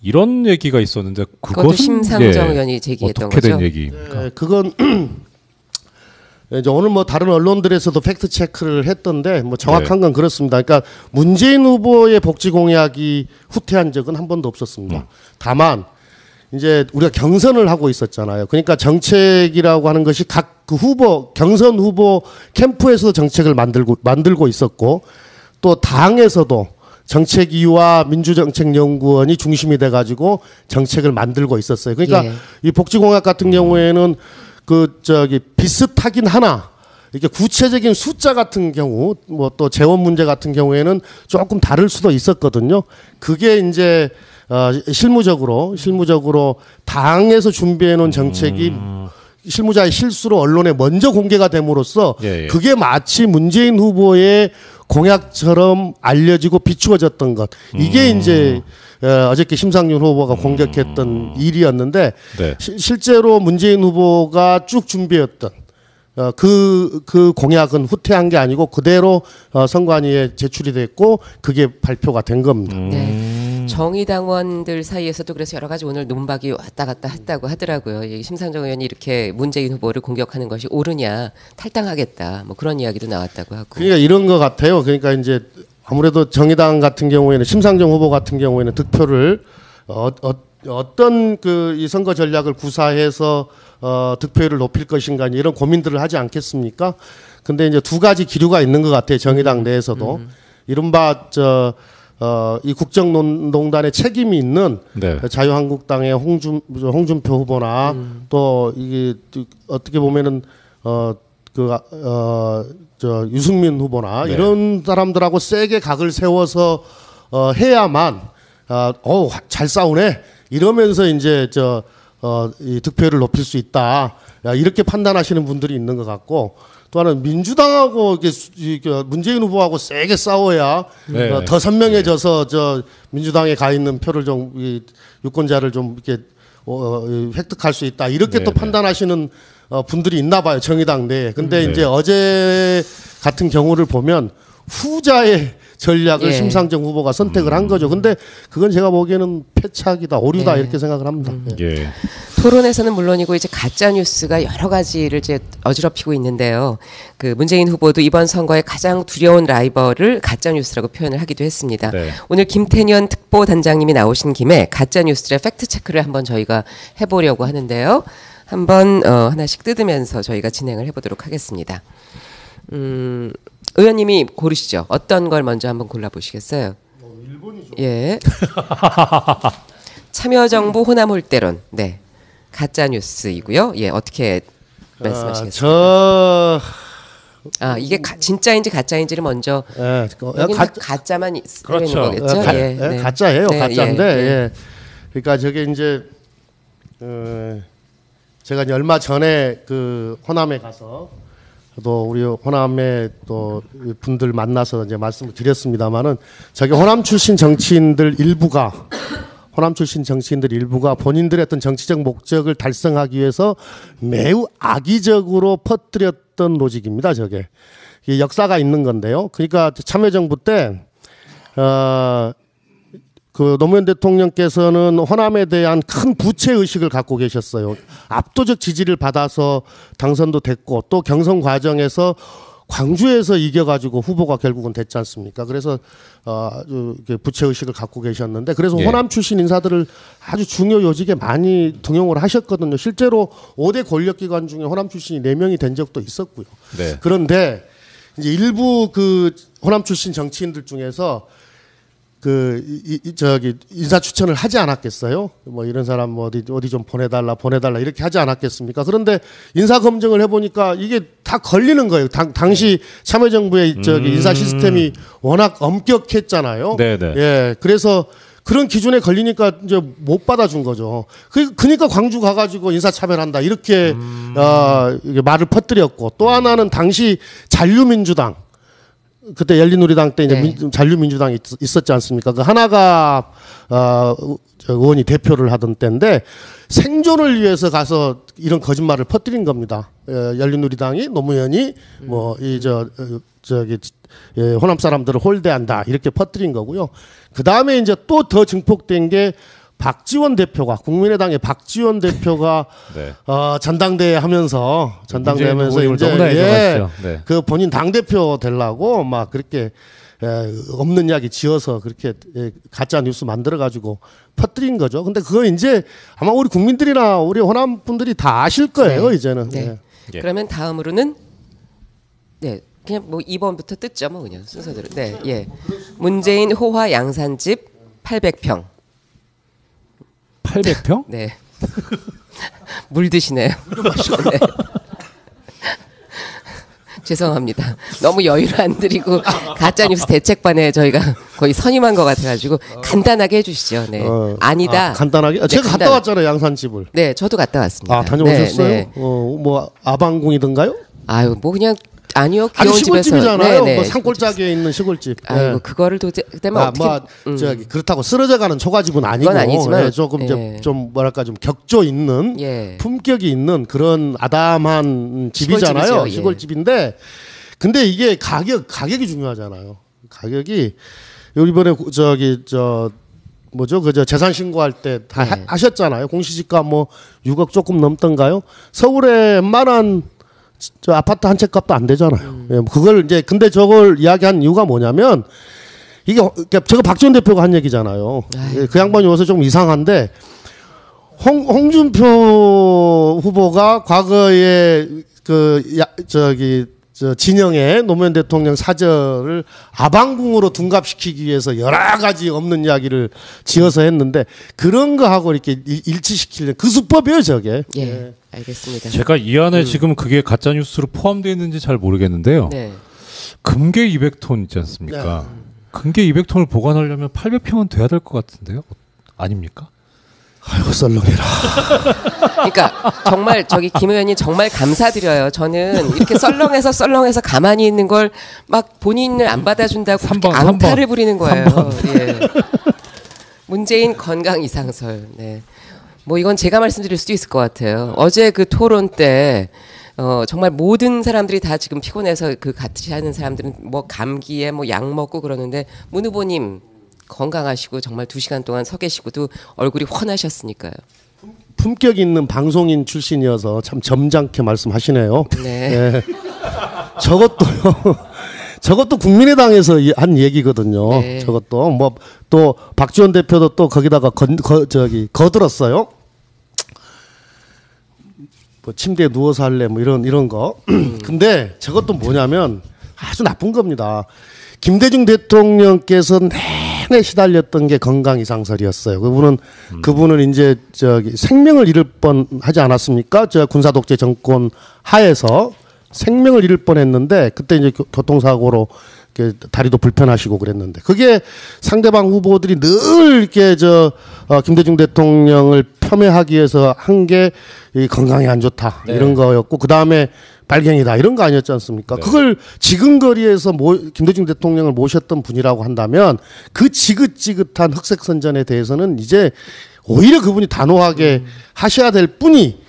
이런 얘기가 있었는데 그것도 그것은 심상정 의원이 제기했던 어떻게 된 거죠. 얘기입니까? 그건 이제 오늘 뭐 다른 언론들에서도 팩트 체크를 했던데 뭐 정확한 건 그렇습니다. 그러니까 문재인 후보의 복지 공약이 후퇴한 적은 한 번도 없었습니다. 다만 이제 우리가 경선을 하고 있었잖아요. 그러니까 정책이라고 하는 것이 각 그 후보 경선 후보 캠프에서 정책을 만들고 있었고 또 당에서도 정책위와 민주정책연구원이 중심이 돼가지고 정책을 만들고 있었어요. 그러니까 이 복지공약 같은 경우에는 비슷하긴 하나 이렇게 구체적인 숫자 같은 경우 뭐 또 재원 문제 같은 경우에는 조금 다를 수도 있었거든요. 그게 이제 실무적으로 당에서 준비해 놓은 정책이 실무자의 실수로 언론에 먼저 공개가 됨으로써 그게 마치 문재인 후보의 공약처럼 알려지고 비추어졌던 것. 이게 이제 어저께 심상정 후보가 공격했던 일이었는데 실제로 문재인 후보가 쭉 준비했던 그 공약은 후퇴한 게 아니고 그대로 선관위에 제출이 됐고 그게 발표가 된 겁니다. 정의당원들 사이에서도 그래서 여러 가지 오늘 논박이 왔다 갔다 했다고 하더라고요. 이 심상정 의원이 이렇게 문재인 후보를 공격하는 것이 옳으냐, 탈당하겠다, 뭐 그런 이야기도 나왔다고 하고. 그러니까 이런 것 같아요. 그러니까 이제 아무래도 정의당 같은 경우에는 심상정 후보 같은 경우에는 득표를 어떤 그 이 선거 전략을 구사해서 득표율을 높일 것인가 이런 고민들을 하지 않겠습니까? 근데 이제 두 가지 기류가 있는 것 같아요. 정의당 내에서도 이른바 이 국정농단에 책임이 있는 자유한국당의 홍준표 후보나 또 이게 어떻게 보면은 유승민 후보나 이런 사람들하고 세게 각을 세워서 해야만 잘 싸우네 이러면서 이제 이 득표율을 높일 수 있다 이렇게 판단하시는 분들이 있는 것 같고 또 하나는 민주당하고 문재인 후보하고 세게 싸워야 네. 더 선명해져서 민주당에 가 있는 표를 좀 유권자를 좀 이렇게 획득할 수 있다 이렇게 네, 또 네. 판단하시는 분들이 있나 봐요 정의당 내에. 근데 네. 이제 어제 같은 경우를 보면 후자의 전략을 예. 심상정 후보가 선택을 한 거죠. 근데 그건 제가 보기에는 패착이다, 오류다 이렇게 생각을 합니다. 예. 토론에서는 물론이고 이제 가짜 뉴스가 여러 가지를 이제 어지럽히고 있는데요. 그 문재인 후보도 이번 선거에 가장 두려운 라이벌을 가짜 뉴스라고 표현을 하기도 했습니다. 네. 오늘 김태년 특보 단장님이 나오신 김에 가짜 뉴스의 팩트 체크를 한번 저희가 해보려고 하는데요. 한번 하나씩 뜯으면서 저희가 진행을 해보도록 하겠습니다. 의원님이 고르시죠. 어떤 걸 먼저 한번 골라보시겠어요? 일본이죠. 예. 참여정부 호남홀대론. 네. 가짜 뉴스이고요. 예, 어떻게 말씀하시겠습니까? 이게 진짜인지 가짜인지를 먼저 여기는 가짜만 그렇죠. 있는 거겠죠? 가짜예요. 네, 가짜인데. 예. 예. 그러니까 저게 이제 제가 이제 얼마 전에 그 호남에 가서 또 우리 호남의 또 분들 만나서 이제 말씀을 드렸습니다만은 저기 호남 출신 정치인들 일부가 본인들의 어떤 정치적 목적을 달성하기 위해서 매우 악의적으로 퍼뜨렸던 로직입니다. 저게 이게 역사가 있는 건데요. 그러니까 참여정부 때 그 노무현 대통령께서는 호남에 대한 큰 부채 의식을 갖고 계셨어요. 압도적 지지를 받아서 당선도 됐고 또 경선 과정에서 광주에서 이겨가지고 후보가 결국은 됐지 않습니까? 그래서 부채 의식을 갖고 계셨는데 그래서 예. 호남 출신 인사들을 아주 중요 요직에 많이 등용을 하셨거든요. 실제로 5대 권력기관 중에 호남 출신이 4명이 된 적도 있었고요. 네. 그런데 이제 일부 그 호남 출신 정치인들 중에서 인사 추천을 하지 않았겠어요? 뭐 이런 사람 뭐 어디 좀 보내달라 이렇게 하지 않았겠습니까? 그런데 인사 검증을 해보니까 이게 다 걸리는 거예요. 당시 참여정부의 인사 시스템이 워낙 엄격했잖아요. 네네. 예, 그래서 그런 기준에 걸리니까 이제 못 받아준 거죠. 그러니까 광주 가가지고 인사차별한다 이렇게 이게 말을 퍼뜨렸고 또 하나는 당시 잔류민주당 그때 열린우리당 때 이제 네. 잔류민주당이 있었지 않습니까? 그 하나가 의원이 대표를 하던 때인데 생존을 위해서 가서 이런 거짓말을 퍼뜨린 겁니다. 열린우리당이 노무현이 호남 사람들을 홀대한다 이렇게 퍼뜨린 거고요. 그 다음에 이제 또 더 증폭된 게 박지원 대표가 국민의당의 박지원 대표가 네. 전당대회 하면서 이제 그 본인 당 대표 되려고 막 그렇게 없는 이야기 지어서 그렇게 가짜 뉴스 만들어 가지고 퍼뜨린 거죠. 근데 그거 이제 아마 우리 국민들이나 우리 호남 분들이 다 아실 거예요. 네. 이제는. 네. 예. 그러면 다음으로는 그냥 뭐 2번부터 뜯죠, 뭐 그냥 순서대로. 네, 예. 문재인 호화 양산집 800평. 800평? 네. 물 드시네요. 네. 죄송합니다. 너무 여유를 안 드리고 가짜뉴스 대책반에 저희가 거의 선임한 것 같아가지고 간단하게 해주시죠. 네. 아니다. 간단하게. 제가 갔다 왔잖아요, 양산집을. 네, 저도 갔다 왔습니다. 다녀오셨어요? 네, 네. 뭐 아방궁이든가요? 아유, 뭐 그냥 아니요, 아주 귀여운 집에서. 시골집이잖아요. 네, 뭐 산골짜기에 있는 시골집. 아이고, 그거를 그때만 어떻게 그렇다고 쓰러져가는 초가집은 아니고, 그건 아니지만, 조금 예. 좀 뭐랄까 좀 격조 있는 예. 품격이 있는 그런 아담한 집이잖아요. 시골집이죠, 예. 시골집인데, 근데 이게 가격이 중요하잖아요. 가격이 이번에 재산 신고할 때 다 네. 하셨잖아요. 공시지가 뭐 6억 조금 넘던가요? 서울에 웬만한 저 아파트 한 채 값도 안 되잖아요. 예, 그걸 이제 근데 저걸 이야기한 이유가 뭐냐면 이게 제가 박지원 대표가 한 얘기잖아요. 예, 그 양반이 와서 좀 이상한데 홍준표 후보가 과거에 진영의 노무현 대통령 사절을 아방궁으로 둔갑시키기 위해서 여러 가지 없는 이야기를 지어서 했는데 그런 거하고 이렇게 일치시키는 그 수법이에요, 저게. 예, 알겠습니다. 제가 이 안에 지금 그게 가짜 뉴스로 포함되어 있는지 잘 모르겠는데요. 네. 금괴 200톤 있지 않습니까? 근계 200톤을 보관하려면 800평은 돼야 될 것 같은데요? 아닙니까? 아이고 썰렁해라. 그러니까 정말 저기 김 의원님 정말 감사드려요. 저는 이렇게 썰렁해서 가만히 있는 걸 막 본인을 안 받아준다고 그렇게 3번, 앙탈을 부리는 거예요. 예. 문재인 건강 이상설. 네. 뭐 이건 제가 말씀드릴 수도 있을 것 같아요. 어제 그 토론 때 정말 모든 사람들이 다 지금 피곤해서 그 같이 하는 사람들은 뭐 감기에 뭐 약 먹고 그러는데 문 후보님 건강하시고 정말 2시간 동안 서 계시고도 얼굴이 훤하셨으니까요. 품격 있는 방송인 출신이어서 참 점잖게 말씀하시네요. 네. 네. 저것도 국민의당에서 한 얘기거든요. 네. 저것도 뭐 또 박지원 대표도 또 거기다가 거들었어요. 뭐 침대에 누워서 할래 뭐 이런 거. 근데 저것도 뭐냐면 아주 나쁜 겁니다. 김대중 대통령께서 내내 시달렸던 게 건강 이상설이었어요. 그분은 이제 생명을 잃을 뻔 하지 않았습니까? 군사 독재 정권 하에서 생명을 잃을 뻔했는데 그때 이제 교통사고로 이렇게 다리도 불편하시고 그랬는데 그게 상대방 후보들이 늘 이렇게 김대중 대통령을 폄훼하기 위해서 한 게 이 건강이 안 좋다 이런 거였고 그 다음에 발갱이다 이런 거 아니었지 않습니까? 네. 그걸 지근거리에서 김대중 대통령을 모셨던 분이라고 한다면 그 지긋지긋한 흑색선전에 대해서는 이제 오히려 그분이 단호하게 하셔야 될 뿐이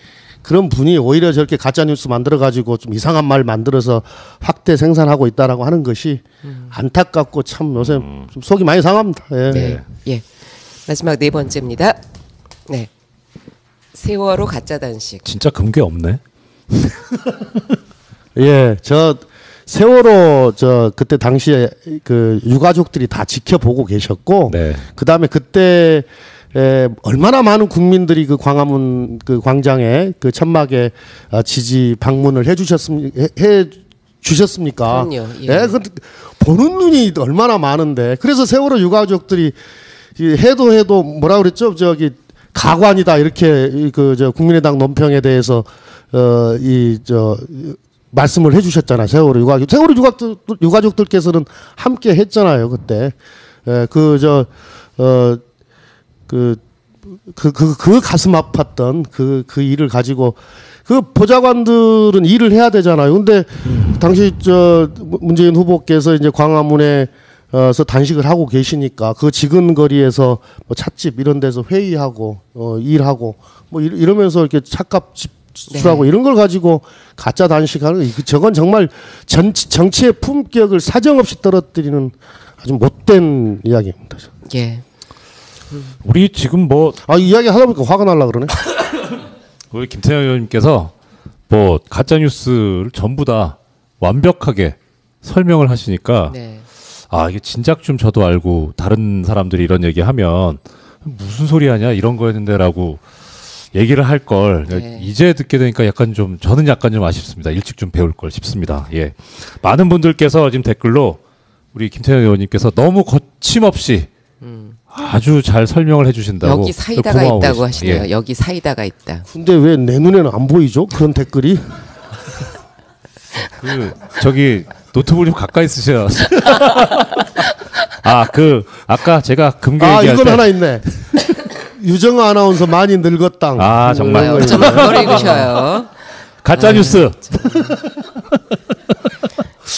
그런 분이 오히려 저렇게 가짜뉴스 만들어가지고 좀 이상한 말 만들어서 확대 생산하고 있다라고 하는 것이 안타깝고 참 요새 좀 속이 많이 상합니다. 예. 네. 예. 마지막 4번째입니다. 네. 세월호 가짜 단식. 진짜 금괴 없네. 예, 세월호 그때 당시에 그 유가족들이 다 지켜보고 계셨고, 네. 그 다음에 그때 얼마나 많은 국민들이 그 광화문 그 광장에 그 천막에 지지 방문을 해주셨습니까? 그럼요. 예. 예, 보는 눈이 얼마나 많은데 그래서 세월호 유가족들이 해도 뭐라 그랬죠? 가관이다 이렇게 국민의당 논평에 대해서 말씀을 해주셨잖아요. 세월호 유가족들께서는 함께 했잖아요 그때. 그 가슴 아팠던 그 일을 가지고 그 보좌관들은 일을 해야 되잖아요. 근데 당시 문재인 후보께서 이제 광화문에서 단식을 하고 계시니까 그 지근거리에서 뭐 찻집 이런 데서 회의하고 일하고 뭐 이러면서 이렇게 찻값 지출하고 네. 이런 걸 가지고 가짜 단식하는 저건 정말 정치의 품격을 사정없이 떨어뜨리는 아주 못된 이야기입니다. 예. 우리 지금 이야기 하다 보니까 화가 날라 그러네. 우리 김태현 의원님께서 가짜 뉴스를 전부 다 완벽하게 설명을 하시니까 네. 이게 진작 좀 저도 알고 다른 사람들이 이런 얘기하면 무슨 소리 하냐 이런 거였는데라고 얘기를 할 걸 네. 이제 듣게 되니까 저는 약간 좀 아쉽습니다. 일찍 좀 배울 걸 싶습니다. 예. 많은 분들께서 지금 댓글로 우리 김태현 의원님께서 너무 거침없이 아주 잘 설명을 해주신다고 여기 사이다가 고마워하고 있다고 있습니다. 하시네요. 예. 여기 사이다가 있다. 근데 왜 내 눈에는 안 보이죠? 그런 댓글이? 노트북 좀 가까이 쓰셔. 아까 제가 금괴 얘기할 이건 때 하나 있네. 유정아 아나운서 많이 늙었당. 정말 어쩜 그걸 읽으셔요. 가짜 뉴스.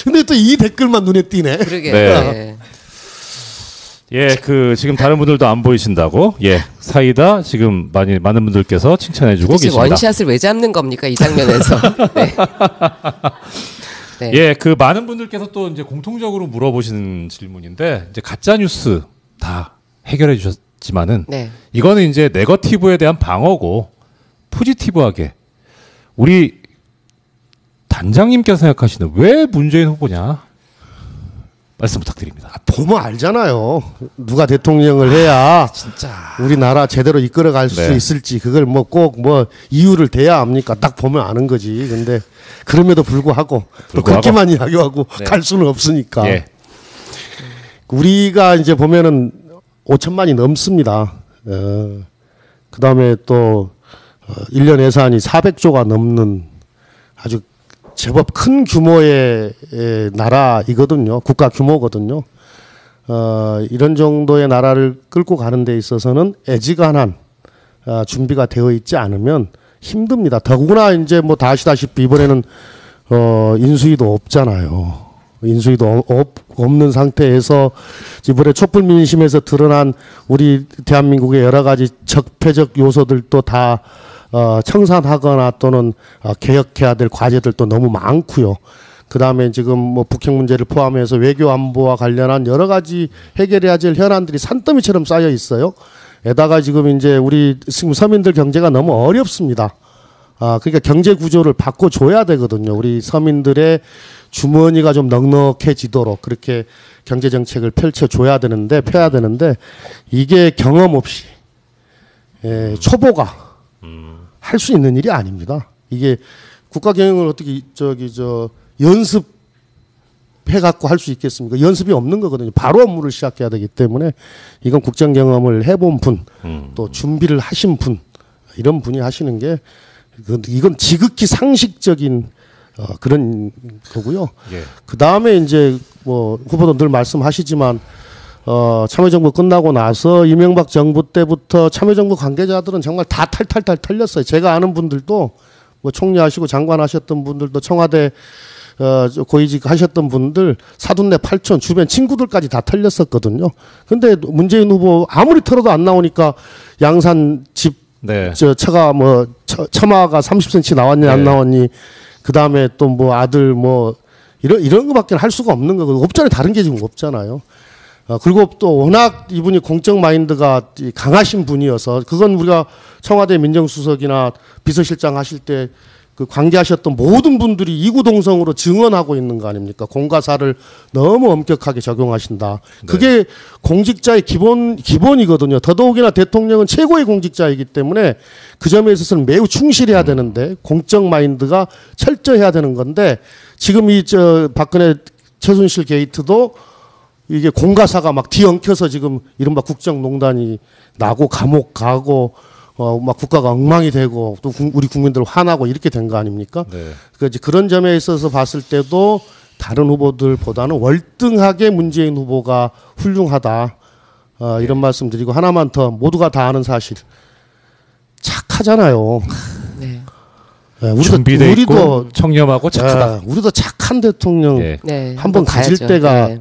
근데 또 이 댓글만 눈에 띄네. 그러게. 네. 예, 지금 다른 분들도 안 보이신다고. 예, 사이다 지금 많은 분들께서 칭찬해주고 계십니다. 원샷을 왜 잡는 겁니까 이 장면에서? 네. 네. 예, 많은 분들께서 또 이제 공통적으로 물어보시는 질문인데 이제 가짜 뉴스 다 해결해 주셨지만은 네. 이거는 이제 네거티브에 대한 방어고 포지티브하게 우리 단장님께서 생각하시는 왜 문재인 후보냐 말씀 부탁드립니다. 보면 알잖아요. 누가 대통령을 해야 진짜 우리나라 제대로 이끌어갈 수 네. 있을지 그걸 꼭 이유를 대야 합니까? 딱 보면 아는 거지. 근데 그럼에도 불구하고 또 그렇게만 이야기하고 네. 갈 수는 없으니까. 예. 우리가 이제 보면은 5천만이 넘습니다. 그 다음에 또 1년 예산이 400조가 넘는 아주 제법 큰 규모의 나라이거든요. 국가 규모거든요. 이런 정도의 나라를 끌고 가는 데 있어서는 애지간한 준비가 되어 있지 않으면 힘듭니다. 더구나 이제 뭐 다 아시다시피 이번에는 인수위도 없잖아요. 인수위도 없는 상태에서 이번에 촛불 민심에서 드러난 우리 대한민국의 여러 가지 적폐적 요소들도 다 청산하거나 또는 개혁해야 될 과제들도 너무 많고요. 그 다음에 지금 뭐 북핵 문제를 포함해서 외교 안보와 관련한 여러 가지 해결해야 될 현안들이 산더미처럼 쌓여 있어요. 에다가 지금 이제 우리 지금 서민들 경제가 너무 어렵습니다. 그러니까 경제 구조를 바꿔줘야 되거든요. 우리 서민들의 주머니가 좀 넉넉해지도록 그렇게 경제 정책을 펴야 되는데 이게 경험 없이 초보가 할 수 있는 일이 아닙니다. 이게 국가 경영을 어떻게 연습해 갖고 할 수 있겠습니까? 연습이 없는 거거든요. 바로 업무를 시작해야 되기 때문에 이건 국정 경험을 해본 분, 또 준비를 하신 분, 이런 분이 하시는 게 이건 지극히 상식적인 그런 거고요. 예. 그 다음에 이제 뭐 후보도 늘 말씀하시지만 참여정부 끝나고 나서 이명박 정부 때부터 참여정부 관계자들은 정말 다 탈탈탈 털렸어요. 제가 아는 분들도 뭐 총리하시고 장관하셨던 분들도 청와대 고위직 하셨던 분들 사돈네 팔촌 주변 친구들까지 다 털렸었거든요. 근데 문재인 후보 아무리 털어도 안 나오니까 양산 집 네. 차가 뭐 처마가 30cm 나왔니 안 나왔니 그 다음에 또 뭐 아들 뭐 이런 거밖에 할 수가 없는 거고 없잖아요. 다른 게 지금 없잖아요. 그리고 또 워낙 이분이 공적 마인드가 강하신 분이어서 그건 우리가 청와대 민정수석이나 비서실장 하실 때 그 관계하셨던 모든 분들이 이구동성으로 증언하고 있는 거 아닙니까? 공과사를 너무 엄격하게 적용하신다. 그게 네. 공직자의 기본이거든요. 더더욱이나 대통령은 최고의 공직자이기 때문에 그 점에 있어서는 매우 충실해야 되는데 공적 마인드가 철저해야 되는 건데 지금 박근혜 최순실 게이트도 이게 공과사가 막 뒤엉켜서 지금 이른바 국정농단이 나고 감옥 가고 막 국가가 엉망이 되고 또 우리 국민들 화나고 이렇게 된 거 아닙니까? 네. 그러니까 그런 점에 있어서 봤을 때도 다른 후보들보다는 월등하게 문재인 후보가 훌륭하다. 이런 말씀 드리고 하나만 더 모두가 다 아는 사실. 착하잖아요. 네. 우리도 청렴하고 착하다. 우리도 착한 대통령 네. 한번 가질 때가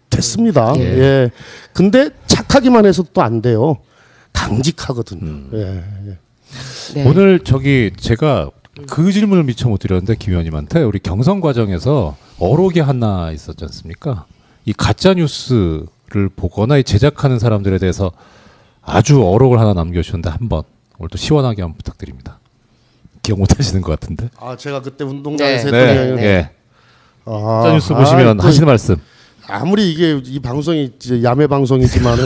됐습니다. 예. 근데 착하기만 해서 또 안 돼요. 강직하거든요. 예. 네. 오늘 제가 그 질문을 미처 못 드렸는데 김 의원님한테 우리 경선 과정에서 어록이 하나 있었지 않습니까? 이 가짜 뉴스를 보거나 제작하는 사람들에 대해서 아주 어록을 하나 남겨주셨는데 한번 오늘 또 시원하게 한번 부탁드립니다. 기억 못 하시는 것 같은데. 제가 그때 운동장에서 했던 예. 가짜 뉴스 보시면 하시는 말씀. 아무리 이게 이 방송이 야매 방송이지만은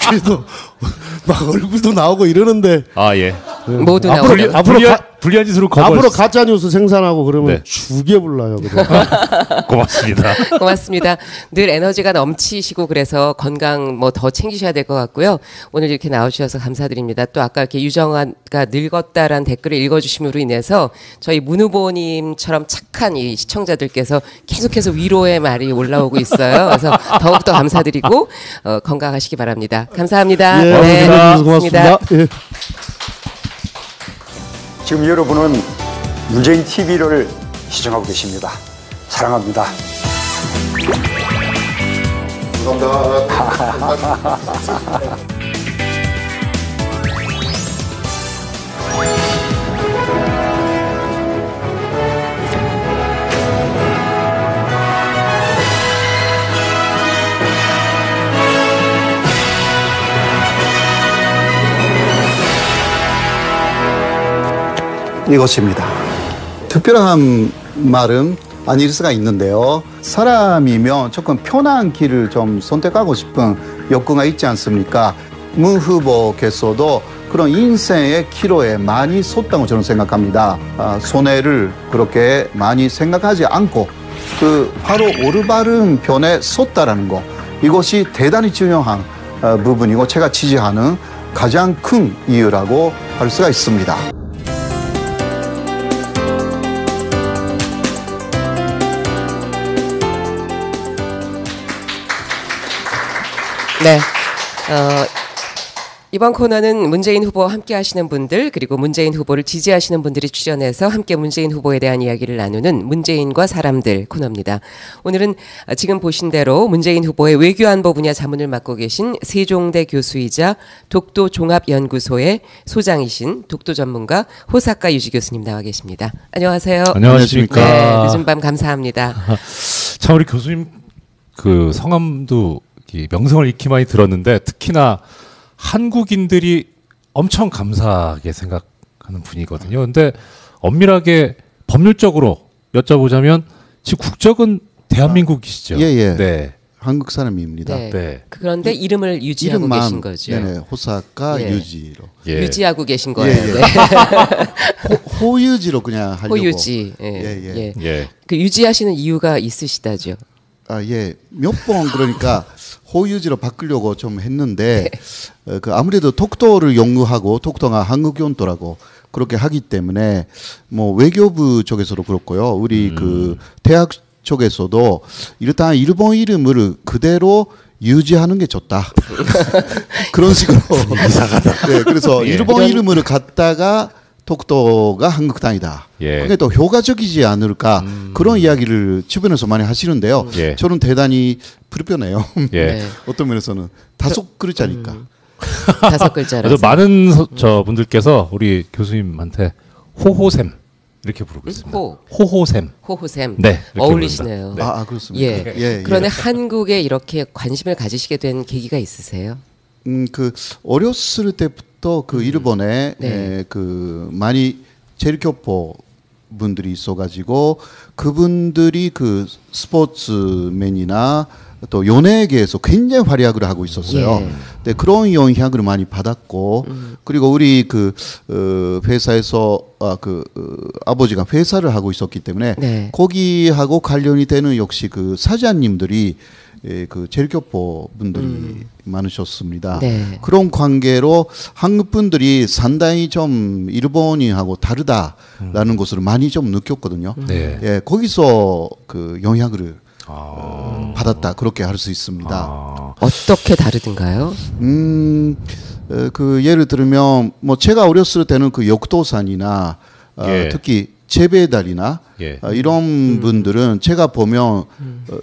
그래도 막 얼굴도 나오고 이러는데 예. 모두 나오고 불리한 짓으로 앞으로 가짜 뉴스 생산하고 그러면 죽여 불러요. 고맙습니다. 고맙습니다. 늘 에너지가 넘치시고 그래서 건강 뭐 더 챙기셔야 될 것 같고요. 오늘 이렇게 나와주셔서 감사드립니다. 또 아까 이렇게 유정아가 늙었다라는 댓글을 읽어주심으로 인해서 저희 문 후보님처럼 착한 이 시청자들께서 계속해서 위로의 말이 올라오고 있어요. 그래서 더욱더 감사드리고 건강하시기 바랍니다. 감사합니다. 예, 네, 고맙습니다. 예. 지금 여러분은 문재인 TV를 시청하고 계십니다. 사랑합니다. 감사합니다. 이것입니다. 특별한 말은 아닐 수가 있는데요. 사람이면 조금 편한 길을 좀 선택하고 싶은 욕구가 있지 않습니까? 문 후보께서도 그런 인생의 기로에 많이 섰다고 저는 생각합니다. 손해를 그렇게 많이 생각하지 않고 바로 올바른 편에 섰다라는 거, 이것이 대단히 중요한 부분이고 제가 지지하는 가장 큰 이유라고 할 수가 있습니다. 네. 이번 코너는 문재인 후보와 함께 하시는 분들 그리고 문재인 후보를 지지하시는 분들이 출연해서 함께 문재인 후보에 대한 이야기를 나누는 문재인과 사람들 코너입니다. 오늘은 지금 보신 대로 문재인 후보의 외교안보 분야 자문을 맡고 계신 세종대 교수이자 독도 종합연구소의 소장이신 독도 전문가 호사카 유지 교수님 나와 계십니다. 안녕하세요. 안녕하십니까. 네, 늦은 밤 감사합니다. 참 우리 교수님 그 성함도 명성을 익히 많이 들었는데 특히나 한국인들이 엄청 감사하게 생각하는 분이거든요. 근데 엄밀하게 법률적으로 여쭤보자면 지금 국적은 대한민국이시죠? 예. 네. 한국 사람입니다. 네. 네. 그런데 이름을 유지하고 이름만, 계신 거죠. 네네, 호사카 예. 유지로. 예. 유지하고 계신 거예요. 예. 네. 호유지로 그냥 하려고. 호유지. 예. 예. 예. 예. 그 유지하시는 이유가 있으시다죠. 예. 몇 번 그러니까 호유지로 바꾸려고 좀 했는데 그 아무래도 독도를 연구하고 독도가 한국 연도라고 그렇게 하기 때문에 뭐 외교부 쪽에서도 그렇고요. 우리 그 대학 쪽에서도 일단 일본 이름을 그대로 유지하는 게 좋다. 그런 식으로 이상하다. 네, 그래서 예. 일본 이름을 갖다가 독도가 한국 땅이다. 예. 그게 더 효과적이지 않을까 그런 이야기를 주변에서 많이 하시는데요. 예. 저는 대단히 불편해요. 예. 네. 어떤 면에서는 다섯 글자니까. 5글자라서. 그래서 많은 저 분들께서 우리 교수님한테 호호샘 이렇게 부르고 있습니다. 호호샘. 호호샘. 네, 이렇게 어울리시네요. 부릅니다. 그렇습니까? 예. 그런데 한국에 이렇게 관심을 가지시게 된 계기가 있으세요? 그 어렸을 때부터 그 일본에 네. 그 많이 제일교포 분들이 있어가지고 그분들이 그 스포츠맨이나 또 연예계에서 굉장히 활약을 하고 있었어요. 예. 네, 그런 영향을 많이 받았고 그리고 우리 그 회사에서 아버지가 회사를 하고 있었기 때문에 네. 거기하고 관련이 되는 역시 그 사장님들이 그 제일교포 분들이 많으셨습니다. 네. 그런 관계로 한국 분들이 상당히 좀 일본이하고 다르다라는 것을 많이 좀 느꼈거든요. 네. 예, 거기서 그 영향을 아. 받았다 그렇게 할 수 있습니다. 아. 어떻게 다르든가요? 그 예를 들면 뭐 제가 어렸을 때는 그 역도산이나 예. 특히 재배달이나 예. 이런 분들은 제가 보면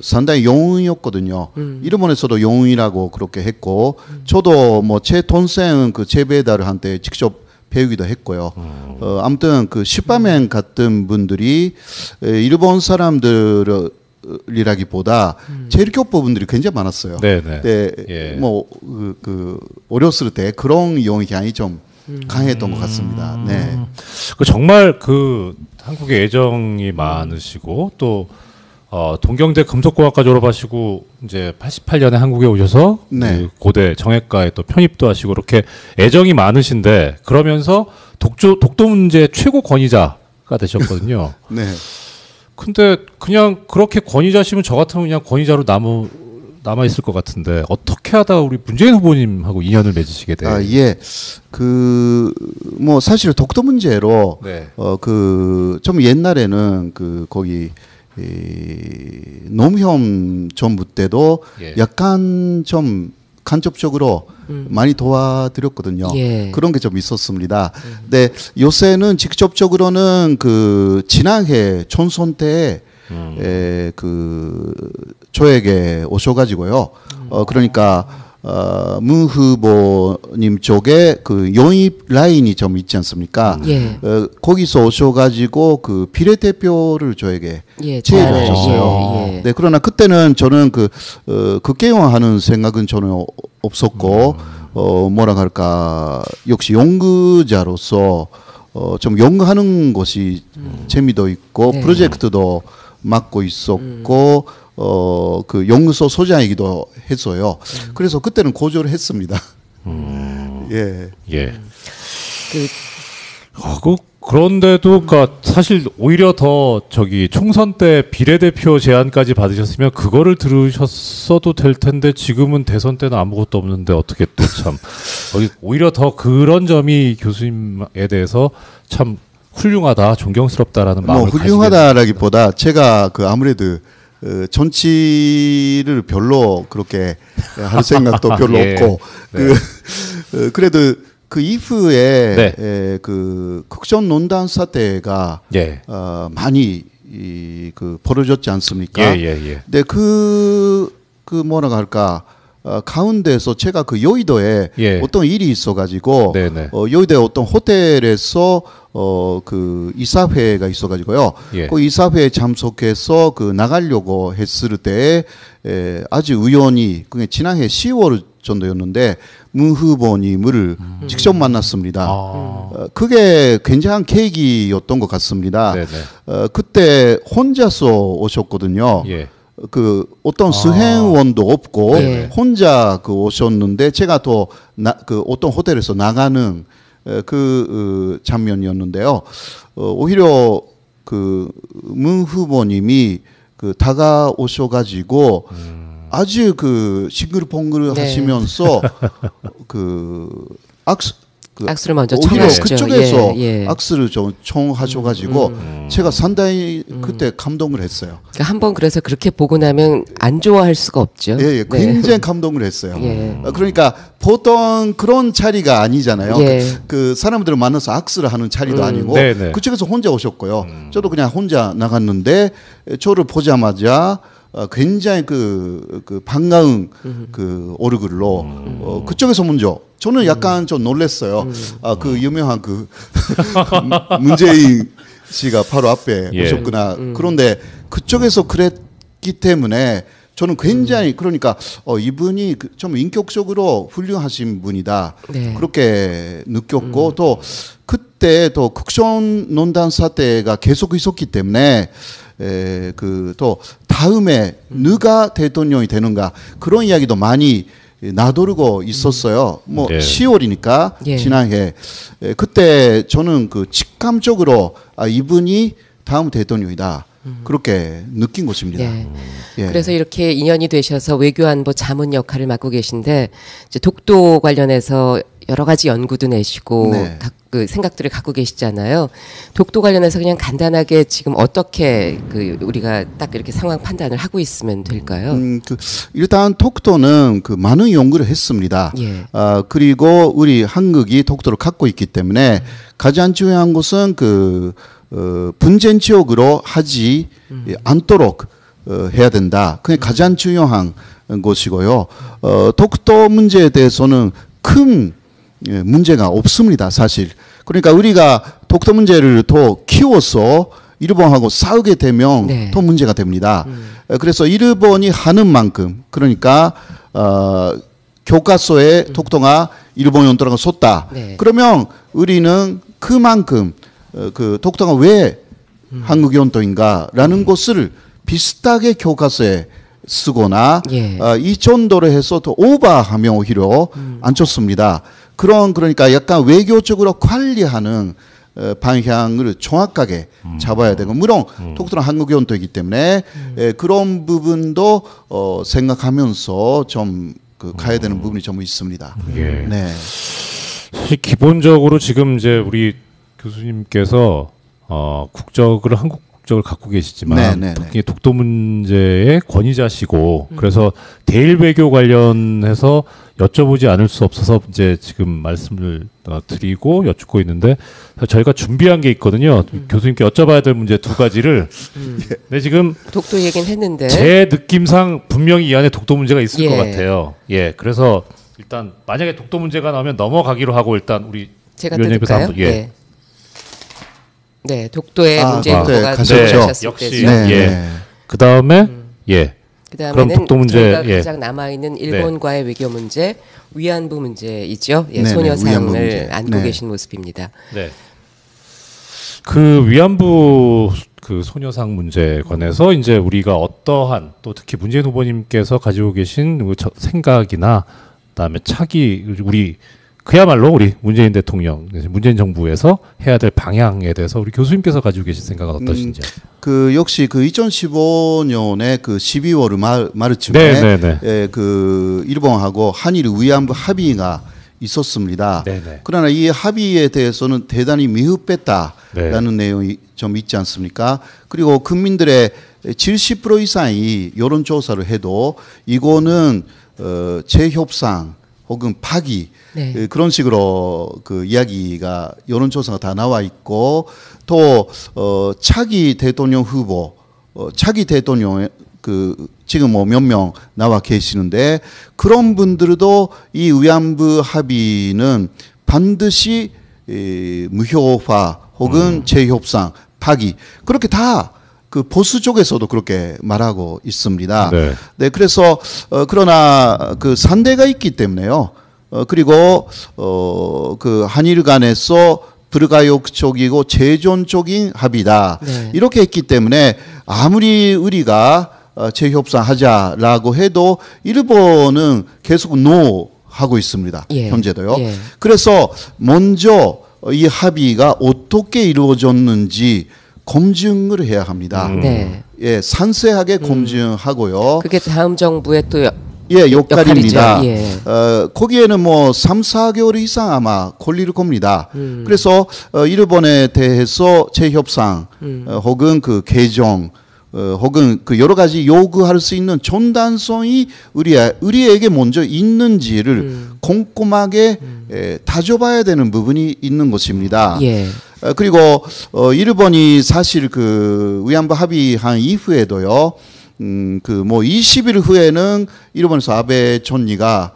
상당히 영웅이었거든요. 일본에서도 영웅이라고 그렇게 했고 저도 뭐 제 동생은 그 재배달을 한때 직접 배우기도 했고요. 아무튼 그 슈퍼맨 같은 분들이 일본 사람들이라기보다 제일교포 분들이 굉장히 많았어요. 네네. 네, 예. 뭐 어렸을 때 그런 영향이 좀 강했던 것 같습니다. 네. 그 정말 그 한국에 애정이 많으시고 또 동경대 금속공학과 졸업하시고 이제 88년에 한국에 오셔서 네. 그 고대 정외과에 또 편입도 하시고 이렇게 애정이 많으신데 그러면서 독도 문제 최고 권위자가 되셨거든요. 네. 근데 그냥 그렇게 권위자시면 저 같으면 그냥 권위자로 남아 있을 것 같은데 어떻게 하다가 우리 문재인 후보님하고 인연을 맺으시게 돼요? 예. 뭐 사실 독도 문제로 네. 그 좀 옛날에는 그 거기 노무현 정부 때도 예. 약간 좀 간접적으로 많이 도와드렸거든요. 예. 그런 게 좀 있었습니다. 근데 요새는 직접적으로는 그 지난해 총선 때 그 저에게 오셔가지고요. 그러니까 문 후보님 쪽에 그 영입 라인이 좀 있지 않습니까? 예. 거기서 오셔가지고 그 비례대표를 저에게 예, 제안을 잘, 하셨어요. 예, 예. 네, 그러나 그때는 저는 극계화하는 생각은 전혀 없었고, 뭐라 할까, 역시 연구자로서 좀 연구하는 것이 재미도 있고, 네. 프로젝트도 맡고 있었고, 그 연구소 소장이기도 했어요. 그래서 그때는 고조를 했습니다. 예. 예. 그 그런데도 그러니까 사실 오히려 더 저기 총선 때 비례대표 제안까지 받으셨으면 그거를 들으셨어도 될 텐데 지금은 대선 때는 아무것도 없는데 어떻게 또 참 오히려 더 그런 점이 교수님에 대해서 참 훌륭하다, 존경스럽다라는 마음을 뭐 훌륭하다라기보다 제가 그 아무래도 정치를 별로 그렇게 할 생각도 별로 예. 없고 네. 그래도 그 이후에 네. 그 국정농단 사태가 예. 많이 벌어졌지 않습니까? 예. 근데 그 뭐라고 할까 가운데서 제가 그 여의도에 예. 어떤 일이 있어가지고 네네. 여의도에 어떤 호텔에서 그 이사회가 있어가지고요. 예. 그 이사회에 참석해서 그 나가려고 했을 때 아주 우연히 그게 지난해 10월 정도였는데 문 후보님을 직접 만났습니다. 그게 굉장한 계기였던 것 같습니다. 네네. 그때 혼자서 오셨거든요. 예. 그 어떤 수행원도 없고 예. 혼자 그 오셨는데 제가 또 그 어떤 호텔에서 나가는 그 장면이었는데요. 오히려 그 문 후보님이 그 다가오셔가지고 아주 그 싱글벙글 네. 하시면서 그 악수를 먼저 오히려 청하시죠. 그쪽에서 예. 악수를 좀 청하셔가지고 제가 상당히 그때 감동을 했어요. 그러니까 한번 그래서 그렇게 보고 나면 안 좋아할 수가 없죠. 예, 굉장히 감동을 했어요. 예. 그러니까 보통 그런 자리가 아니잖아요. 예. 그 사람들을 만나서 악수를 하는 자리도 아니고 네네. 그쪽에서 혼자 오셨고요. 저도 그냥 혼자 나갔는데 저를 보자마자 굉장히 그 반가운 그 얼굴로 그쪽에서 먼저 저는 약간 좀 놀랐어요. 그 유명한 그 문재인 씨가 바로 앞에 예. 오셨구나. 그런데 그쪽에서 그랬기 때문에 저는 굉장히 그러니까 이분이 좀 인격적으로 훌륭하신 분이다. 네. 그렇게 느꼈고 또 그때 또 국정농단 사태가 계속 있었기 때문에 그 또 다음에 누가 대통령이 되는가 그런 이야기도 많이 나돌고 있었어요. 뭐 네. 10월이니까 예. 지난해 그때 저는 그 직감적으로 이분이 다음 대통령이다 그렇게 느낀 것입니다. 예. 예. 그래서 이렇게 인연이 되셔서 외교안보 자문 역할을 맡고 계신데 이제 독도 관련해서 여러 가지 연구도 내시고 네. 그 생각들을 갖고 계시잖아요. 독도 관련해서 그냥 간단하게 지금 어떻게 그 우리가 딱 이렇게 상황 판단을 하고 있으면 될까요? 일단 독도는 그 많은 연구를 했습니다. 예. 그리고 우리 한국이 독도를 갖고 있기 때문에 가장 중요한 것은 그 분쟁 지역으로 하지 않도록 해야 된다. 그게 가장 중요한 것이고요. 독도 문제에 대해서는 큰 문제가 없습니다, 사실. 그러니까 우리가 독도 문제를 더 키워서 일본하고 싸우게 되면 네. 더 문제가 됩니다. 그래서 일본이 하는 만큼 그러니까 교과서에 독도가 일본 영토라고 썼다. 네. 그러면 우리는 그만큼 그 독도가 왜 한국 영토인가라는 것을 비슷하게 교과서에 쓰거나 예. 이 정도로 해서 더 오버하면 오히려 안 좋습니다. 그러니까 약간 외교적으로 관리하는 방향을 정확하게 잡아야 되고 물론 독도는 한국 영토이기 때문에 그런 부분도 생각하면서 좀 가야 되는 부분이 좀 있습니다. 예. 네. 사실 기본적으로 지금 이제 우리 교수님께서 국적을 한국 국적을 갖고 계시지만 네. 특히 독도 문제의 권위자시고 그래서 대일 외교 관련해서 여쭤보지 않을 수 없어서 이제 지금 말씀을 드리고 여쭙고 있는데 저희가 준비한 게 있거든요. 교수님께 여쭤봐야 될 문제 두 가지를. 네, 지금 독도 얘기는 했는데 제 느낌상 분명히 이 안에 독도 문제가 있을 예. 것 같아요. 예, 그래서 일단 만약에 독도 문제가 나오면 넘어가기로 하고 일단 우리 제가 위원님께서 들을까요? 한번, 예. 네. 네, 독도의 문제 네, 후보가 가셨죠. 역시 네. 예. 그 다음에 예. 그럼 그다음에는 독도 문제, 저희가 예. 가장 남아 있는 일본과의 외교 문제, 위안부 문제이죠. 예, 네네, 위안부 소녀상을 문제. 안고 네. 계신 모습입니다. 네. 그 위안부 그 소녀상 문제에 관해서 이제 우리가 어떠한 또 특히 문재인 후보님께서 가지고 계신 그 생각이나 그다음에 차기 우리 그야말로 우리 문재인 대통령, 문재인 정부에서 해야 될 방향에 대해서 우리 교수님께서 가지고 계신 생각은 어떠신지요? 그 역시 그 2015년에 그 12월 말쯤에 네. 그 일본하고 한일 위안부 합의가 있었습니다. 네네. 그러나 이 합의에 대해서는 대단히 미흡했다라는 네. 내용이 좀 있지 않습니까? 그리고 국민들의 70% 이상이 여론조사를 해도 이거는 재협상 혹은 파기 네. 그런 식으로 그 이야기가 여론조사가 다 나와 있고 또 차기 대통령 후보 차기 대통령 그 지금 뭐 몇 명 나와 계시는데 그런 분들도 이 위안부 합의는 반드시 무효화 혹은 재협상 파기 그렇게 다 그 보수 쪽에서도 그렇게 말하고 있습니다. 네. 네, 그래서 그러나 그 산대가 있기 때문에요. 그리고 그 한일 간에서 불가역적이고 재존적인 합의다. 네. 이렇게 했기 때문에 아무리 우리가 재협상하자라고 해도 일본은 계속 노 하고 있습니다. 예. 현재도요. 예. 그래서 먼저 이 합의가 어떻게 이루어졌는지 검증을 해야 합니다. 네. 예, 상세하게 검증하고요. 그게 다음 정부의 또 예, 역할입니다. 역할이죠. 예. 거기에는 뭐 3, 4개월 이상 아마 걸릴 겁니다. 그래서 일본에 대해서 재협상 혹은 그 개정 혹은 그 여러 가지 요구할 수 있는 전단성이 우리에게 먼저 있는지를 꼼꼼하게 다져봐야 되는 부분이 있는 것입니다. 예. 그리고 일본이 사실 그 위안부 합의한 이후에도요. 그 뭐 20일 후에는 일본에서 아베 총리가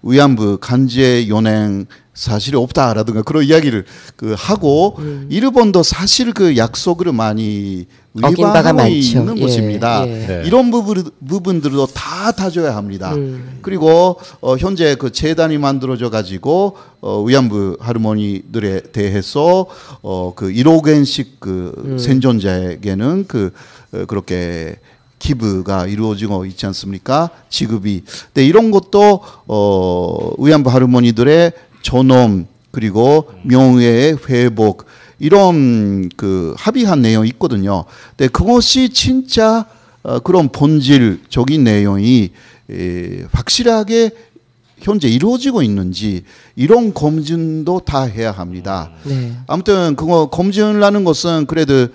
위안부 간제 연행 사실이 없다라든가 그런 이야기를 그 하고 일본도 사실 그 약속을 많이 어긴 바가 위반하고 많죠. 있는 예, 것입니다. 예. 네. 이런 부분들도 다 다져야 합니다. 그리고 현재 그 재단이 만들어져 가지고 위안부 할머니들에 대해서 그 1억 엔씩 그 생존자에게는 그렇게 기부가 이루어지고 있지 않습니까? 지급이. 근데 이런 것도 위안부 할머니들의 존엄 그리고 명예의 회복 이런 그 합의한 내용이 있거든요. 근데 그것이 진짜 그런 본질적인 내용이 확실하게 현재 이루어지고 있는지 이런 검증도 다 해야 합니다. 네. 아무튼 그거 검증을 하는 것은 그래도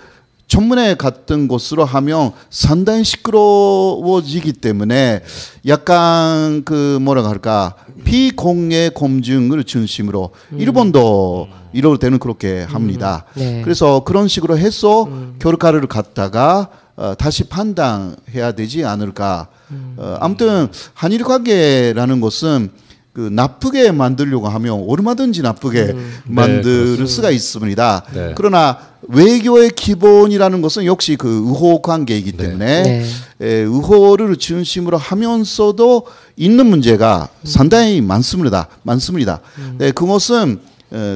전문에 갔던 곳으로 하면 상당히 시끄러워지기 때문에 약간 그 뭐라 할까 비공개 검증을 중심으로 일본도 이럴 때는 그렇게 합니다. 네. 그래서 그런 식으로 해서 결과를 갖다가 다시 판단해야 되지 않을까. 아무튼 한일 관계라는 것은 그 나쁘게 만들려고 하면 얼마든지 나쁘게 만들 수가 있습니다. 네. 그러나 외교의 기본이라는 것은 역시 그 의호 관계이기 때문에 네. 의호를 중심으로 하면서도 있는 문제가 상당히 많습니다. 네, 그것은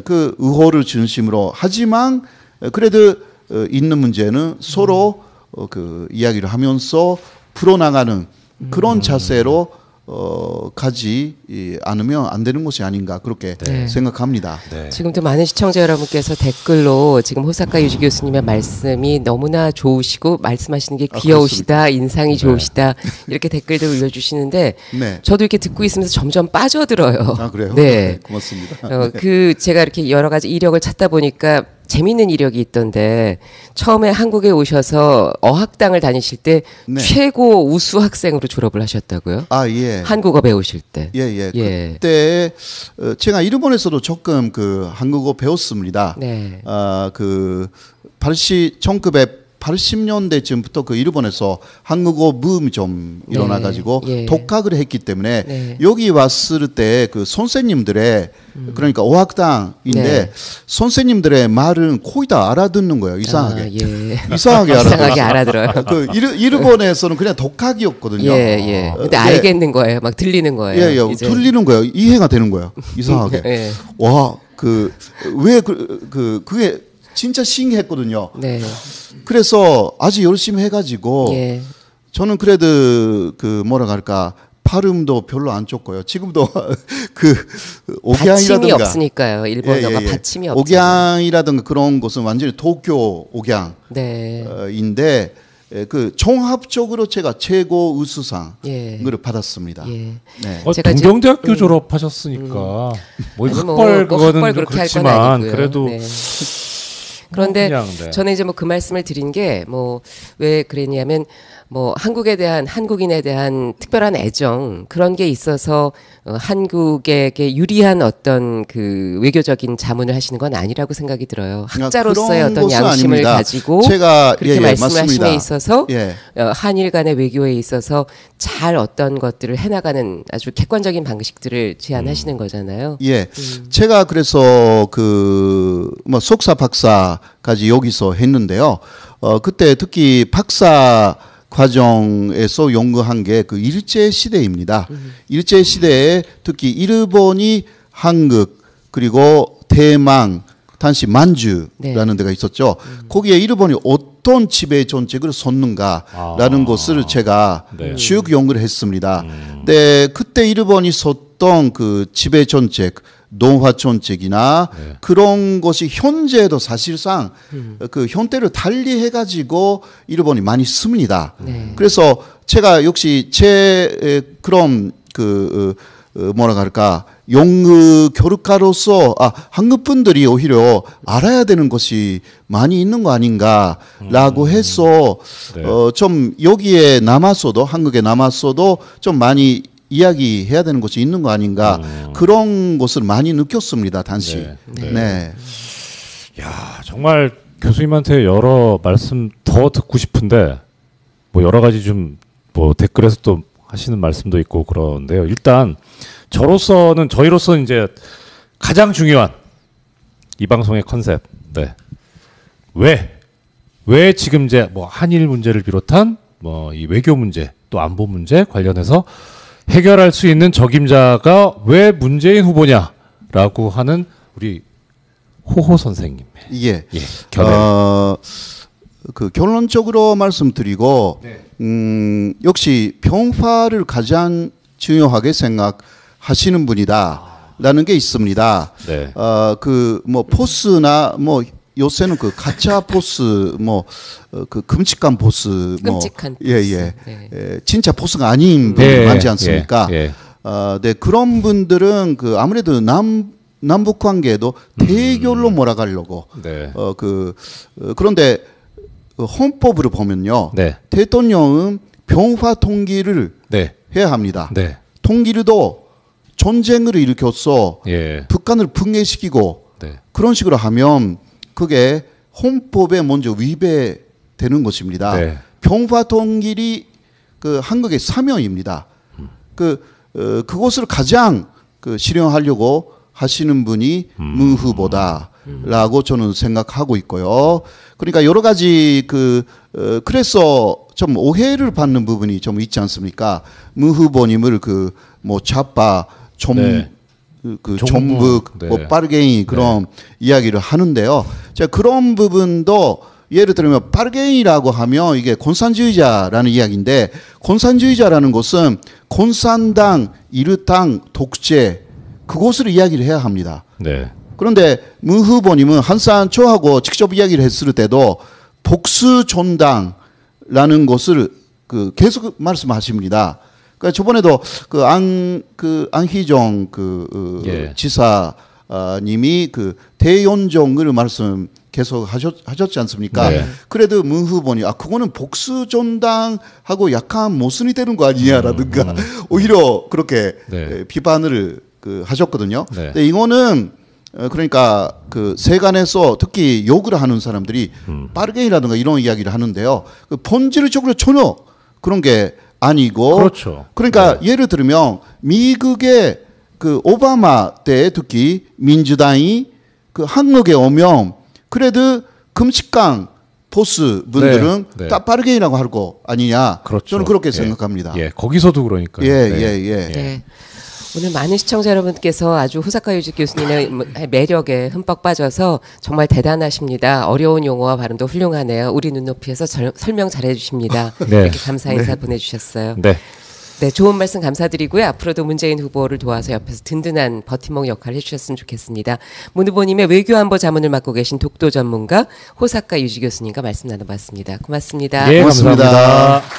그 의호를 중심으로 하지만 그래도 있는 문제는 서로 그 이야기를 하면서 풀어나가는 그런 자세로 가지 않으면 안 되는 것이 아닌가 그렇게 네. 생각합니다. 네. 지금도 많은 시청자 여러분께서 댓글로 지금 호사카 유지 교수님의 말씀이 너무나 좋으시고 말씀하시는 게 귀여우시다, 인상이 좋으시다 이렇게 댓글들 올려주시는데 네. 저도 이렇게 듣고 있으면서 점점 빠져들어요. 아 그래요? 네. 고맙습니다. 그 제가 이렇게 여러 가지 이력을 찾다 보니까 재밌는 이력이 있던데 처음에 한국에 오셔서 어학당을 다니실 때 네. 최고 우수 학생으로 졸업을 하셨다고요? 아 예. 한국어 배우실 때. 예. 예. 그때 제가 일본에서도 조금 그 한국어 배웠습니다. 네. 그 1980년대쯤부터 그 일본에서 한국어 붐이 좀 네. 일어나가지고 예. 독학을 했기 때문에 네. 여기 왔을 때 그 선생님들의 그러니까 어학당인데 네. 선생님들의 말은 거의 다 알아듣는 거예요. 이상하게. 아, 예. 이상하게 이상하게 알아들어요. 그 일본에서는 그냥 독학이었거든요. 예. 근데 네. 알겠는 거예요. 막 들리는 거예요. 예. 이제. 들리는 거예요. 이해가 되는 거예요. 이상하게. 예. 와, 그게 진짜 신기했거든요. 네. 그래서 아주 열심히 해가지고 예. 저는 그래도 그 뭐라 할까 발음도 별로 안 좋고요. 지금도 그 받침이 옥양이라든가 없으니까요. 일본어가 받침이 없죠. 옥양이라든가 그런 것은 완전히 도쿄 옥양인데 네. 그 종합적으로 제가 최고 우수상을 예. 받았습니다. 예. 네. 제가 동경대학교 졸업하셨으니까 뭐 아니, 학벌 뭐 그거는 학벌 좀 그렇게 할 건 그렇지만 아니고요. 그래도 네. 그런데 그냥, 네. 저는 이제 뭐 그 말씀을 드린 게 뭐 왜 그랬냐면 뭐 한국에 대한 한국인에 대한 특별한 애정 그런 게 있어서 한국에게 유리한 어떤 그 외교적인 자문을 하시는 건 아니라고 생각이 들어요. 학자로서의 그런 어떤 것은 양심을 아닙니다. 가지고 제가 그렇게 말씀하심에 맞습니다. 있어서 예. 한일 간의 외교에 있어서 잘 어떤 것들을 해나가는 아주 객관적인 방식들을 제안하시는 거잖아요. 예, 제가 그래서 그 뭐 석사 박사까지 여기서 했는데요. 그때 특히 박사 과정에서 연구한 게 그 일제 시대입니다. 일제 시대에 특히 일본이 한국 그리고 대망 당시 만주라는 네. 데가 있었죠. 거기에 일본이 어떤 지배 정책을 섰는가라는 것을 제가 네. 쭉 연구를 했습니다. 근데 그때 일본이 섰던 그 지배 정책, 농화 정책이나 네. 그런 것이 현재도 사실상 그 현대를 달리 해가지고 일본이 많이 씁니다. 네. 그래서 제가 역시 제 그런 그 뭐라 할까 연구 교육가로서 한국 분들이 오히려 알아야 되는 것이 많이 있는 거 아닌가라고 해서 네. 좀 여기에 남았어도 한국에 남았어도 좀 많이 이야기해야 되는 것이 있는 거 아닌가 그런 것을 많이 느꼈습니다 당시. 네. 네. 야, 정말 교수님한테 여러 말씀 더 듣고 싶은데 뭐 여러 가지 좀 뭐 댓글에서 또 하시는 말씀도 있고 그런데요. 일단 저희로서는 이제 가장 중요한 이 방송의 컨셉. 네. 왜 지금 이제 뭐 한일 문제를 비롯한 뭐 이 외교 문제 또 안보 문제 관련해서 해결할 수 있는 적임자가 왜 문재인 후보냐라고 하는 우리 호호 선생님의 예. 견해. 그 결론적으로 말씀드리고 역시 평화를 가장 중요하게 생각하시는 분이다라는 게 있습니다. 네. 그 뭐 포스나 뭐 요새는 그 가짜 보스 뭐 그 끔찍한 보스 뭐 끔찍한 보스. 예예 네. 진짜 보스가 아닌 분이 네, 많지 않습니까? 예. 네 그런 분들은 그 아무래도 남북 관계도 대결로 몰아가려고 네. 그런데 헌법으로 보면요 네. 대통령은 평화 통일을 네. 해야 합니다. 네. 통일도 전쟁을 일으켜서 예. 북한을 붕괴시키고 네. 그런 식으로 하면 그게 헌법에 먼저 위배되는 것입니다. 네. 평화 통일이 그 한국의 사명입니다. 그것을 가장 실현하려고 하시는 분이 문 후보다라고 저는 생각하고 있고요. 그러니까 여러 가지 그래서 좀 오해를 받는 부분이 좀 있지 않습니까? 문 후보님을 뭐 좌파 네. 전북 네. 뭐 빠르게이 그런 이야기를 하는데요. 제가 그런 부분도 예를 들면 빠르게이라고 하면 이게 공산주의자라는 이야기인데 공산주의자라는 것은 공산당, 일당, 독재 그것을 이야기를 해야 합니다. 네. 그런데 문 후보님은 항상 저하고 직접 이야기를 했을 때도 복수전당라는 것을 계속 말씀하십니다. 그러니까 저번에도 안희정 예. 지사님이 대연정을 말씀 계속 하셨지 않습니까? 네. 그래도 문 후보님 그거는 복수전당하고 약간 모순이 되는 거 아니냐라든가 오히려 그렇게 네. 비판을 하셨거든요. 네. 근데 이거는 그러니까 세간에서 특히 욕을 하는 사람들이 빠르게이라든가 이런 이야기를 하는데요. 본질적으로 전혀 그런 게 아니고 그렇죠. 그러니까 예를 들면 미국의 오바마 때 특히 민주당이 한국에 오면 그래도 끔찍한 보스 분들은 네. 다 빠르게이라고 할 거 아니냐. 그렇죠. 저는 그렇게 예. 생각합니다. 예. 거기서도 그러니까요. 네. 오늘 많은 시청자 여러분께서 아주 호사카 유지 교수님의 매력에 흠뻑 빠져서 정말 대단하십니다. 어려운 용어와 발음도 훌륭하네요. 우리 눈높이에서 설명 잘해 주십니다. 네. 이렇게 감사 인사 보내주셨어요. 네. 네, 좋은 말씀 감사드리고요. 앞으로도 문재인 후보를 도와서 옆에서 든든한 버팀목 역할을 해주셨으면 좋겠습니다. 문 후보님의 외교안보 자문을 맡고 계신 독도 전문가 호사카 유지 교수님과 말씀 나눠봤습니다. 고맙습니다. 예, 고맙습니다. 감사합니다.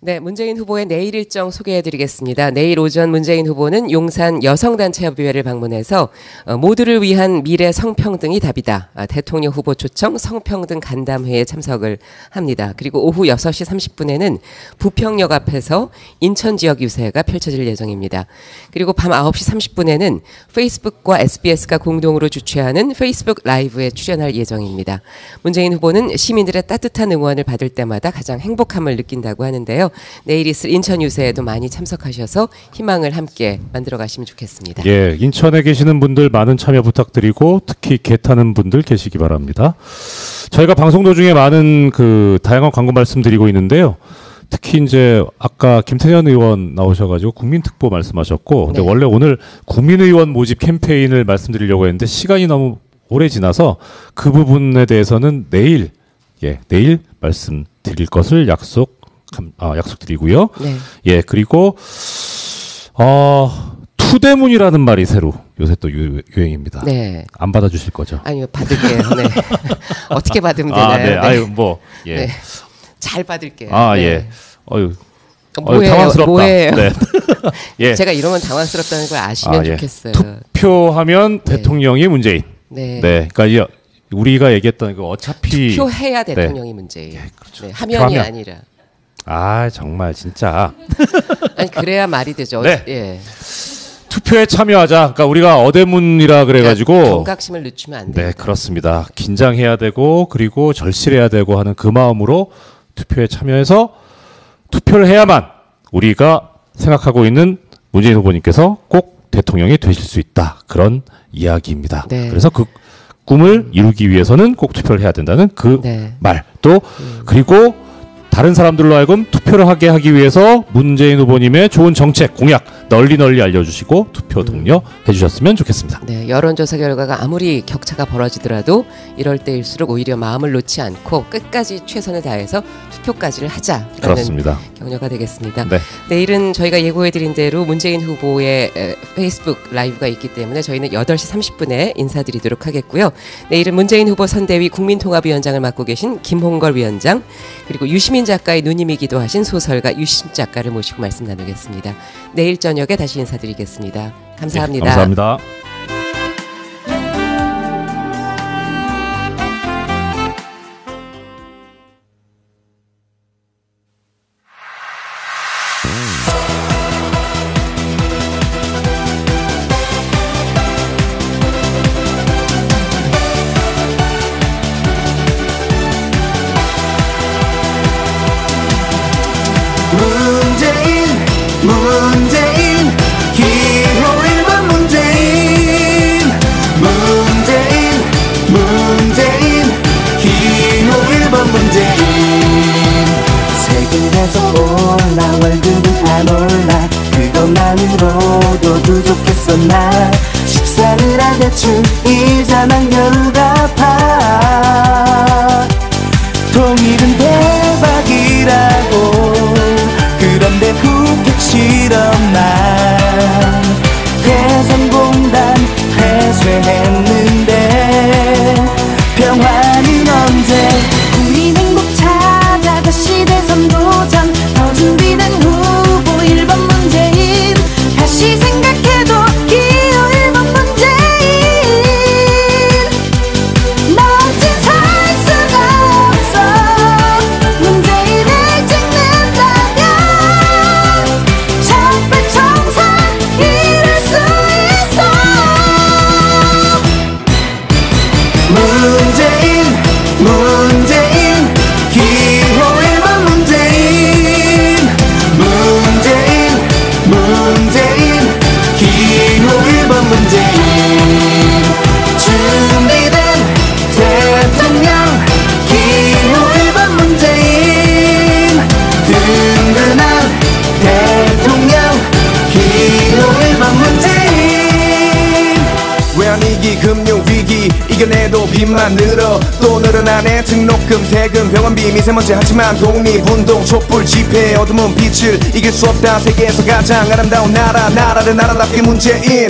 네, 문재인 후보의 내일 일정 소개해드리겠습니다. 내일 오전 문재인 후보는 용산 여성단체협의회를 방문해서 모두를 위한 미래 성평등이 답이다. 대통령 후보 초청 성평등 간담회에 참석을 합니다. 그리고 오후 6시 30분에는 부평역 앞에서 인천 지역 유세가 펼쳐질 예정입니다. 그리고 밤 9시 30분에는 페이스북과 SBS가 공동으로 주최하는 페이스북 라이브에 출연할 예정입니다. 문재인 후보는 시민들의 따뜻한 응원을 받을 때마다 가장 행복함을 느낀다고 하는데요. 내일 있을 인천 유세에도 많이 참석하셔서 희망을 함께 만들어 가시면 좋겠습니다. 예, 인천에 계시는 분들 많은 참여 부탁드리고 특히 개 타는 분들 계시기 바랍니다. 저희가 방송 도중에 많은 다양한 광고 말씀드리고 있는데요. 특히 이제 아까 김태년 의원 나오셔가지고 국민특보 말씀하셨고, 근데 네. 원래 오늘 국민의원 모집 캠페인을 말씀드리려고 했는데 시간이 너무 오래 지나서 그 부분에 대해서는 내일 말씀드릴 것을 약속드리고요. 네. 예, 그리고 투대문이라는 말이 새로 요새 또 유행입니다. 네. 안 받아주실 거죠? 아니요, 받을게요. 네. 어떻게 받으면 되나요? 네. 아유, 뭐, 예. 네. 잘 받을게요. 네. 네. 예. 뭐예요? 당황스럽다. 뭐예요? 네. 예. 제가 이러면 당황스럽다는 걸 아시면 예. 좋겠어요. 투표하면 대통령이 문재인. 네. 네. 그러니까 우리가 얘기했던 어차피 투표해야 대통령이 문제예요. 예, 그렇죠. 네, 하면이 투표하면. 아니라. 정말 진짜 아니 그래야 말이 되죠. 네. 예. 투표에 참여하자. 그러니까 우리가 어대문이라 그래가지고 경각심을 늦추면 안 돼요. 네, 그렇습니다. 긴장해야 되고 그리고 절실해야 되고 하는 그 마음으로 투표에 참여해서 투표를 해야만 우리가 생각하고 있는 문재인 후보님께서 꼭 대통령이 되실 수 있다. 그런 이야기입니다. 네. 그래서 그 꿈을 이루기 위해서는 꼭 투표를 해야 된다는 그 네. 말. 또 그리고 다른 사람들로 하여금 투표를 하게 하기 위해서 문재인 후보님의 좋은 정책, 공약 널리 알려주시고 투표 독려해 주셨으면 좋겠습니다. 네, 여론조사 결과가 아무리 격차가 벌어지더라도 이럴 때일수록 오히려 마음을 놓지 않고 끝까지 최선을 다해서 투표까지를 하자라는 그렇습니다. 격려가 되겠습니다. 네. 내일은 저희가 예고해드린 대로 문재인 후보의 페이스북 라이브가 있기 때문에 저희는 8시 30분에 인사드리도록 하겠고요. 내일은 문재인 후보 선대위 국민통합위원장을 맡고 계신 김홍걸 위원장, 그리고 유시민 작가의 누님이기도 하신 소설가 유심 작가를 모시고 말씀 나누겠습니다. 내일 저녁에 다시 인사드리겠습니다. 감사합니다. 네, 감사합니다. 문재인 기호 1번 문재인 기호 1번 문재인 세금에서 올라 월급은 안 올라 그것만으로도 부족했어 나 식사를 한 대충 이자 남겨도 갚아 통일은 대박이라고 그런데 국격 실험만 개성공단 폐쇄했는데 평화는 언제 국민 행복 찾아 다시 대선 도전 더 준비된 후보 1번 문재인 다시 생각해도 기호 1번 문재인 빚만 늘어 또 늘어나네. 등록금 세금 병원비 미세먼지 하지만 독립운동 촛불 집회 어둠은 빛을 이길 수 없다. 세계에서 가장 아름다운 나라를 나라답게 문재인.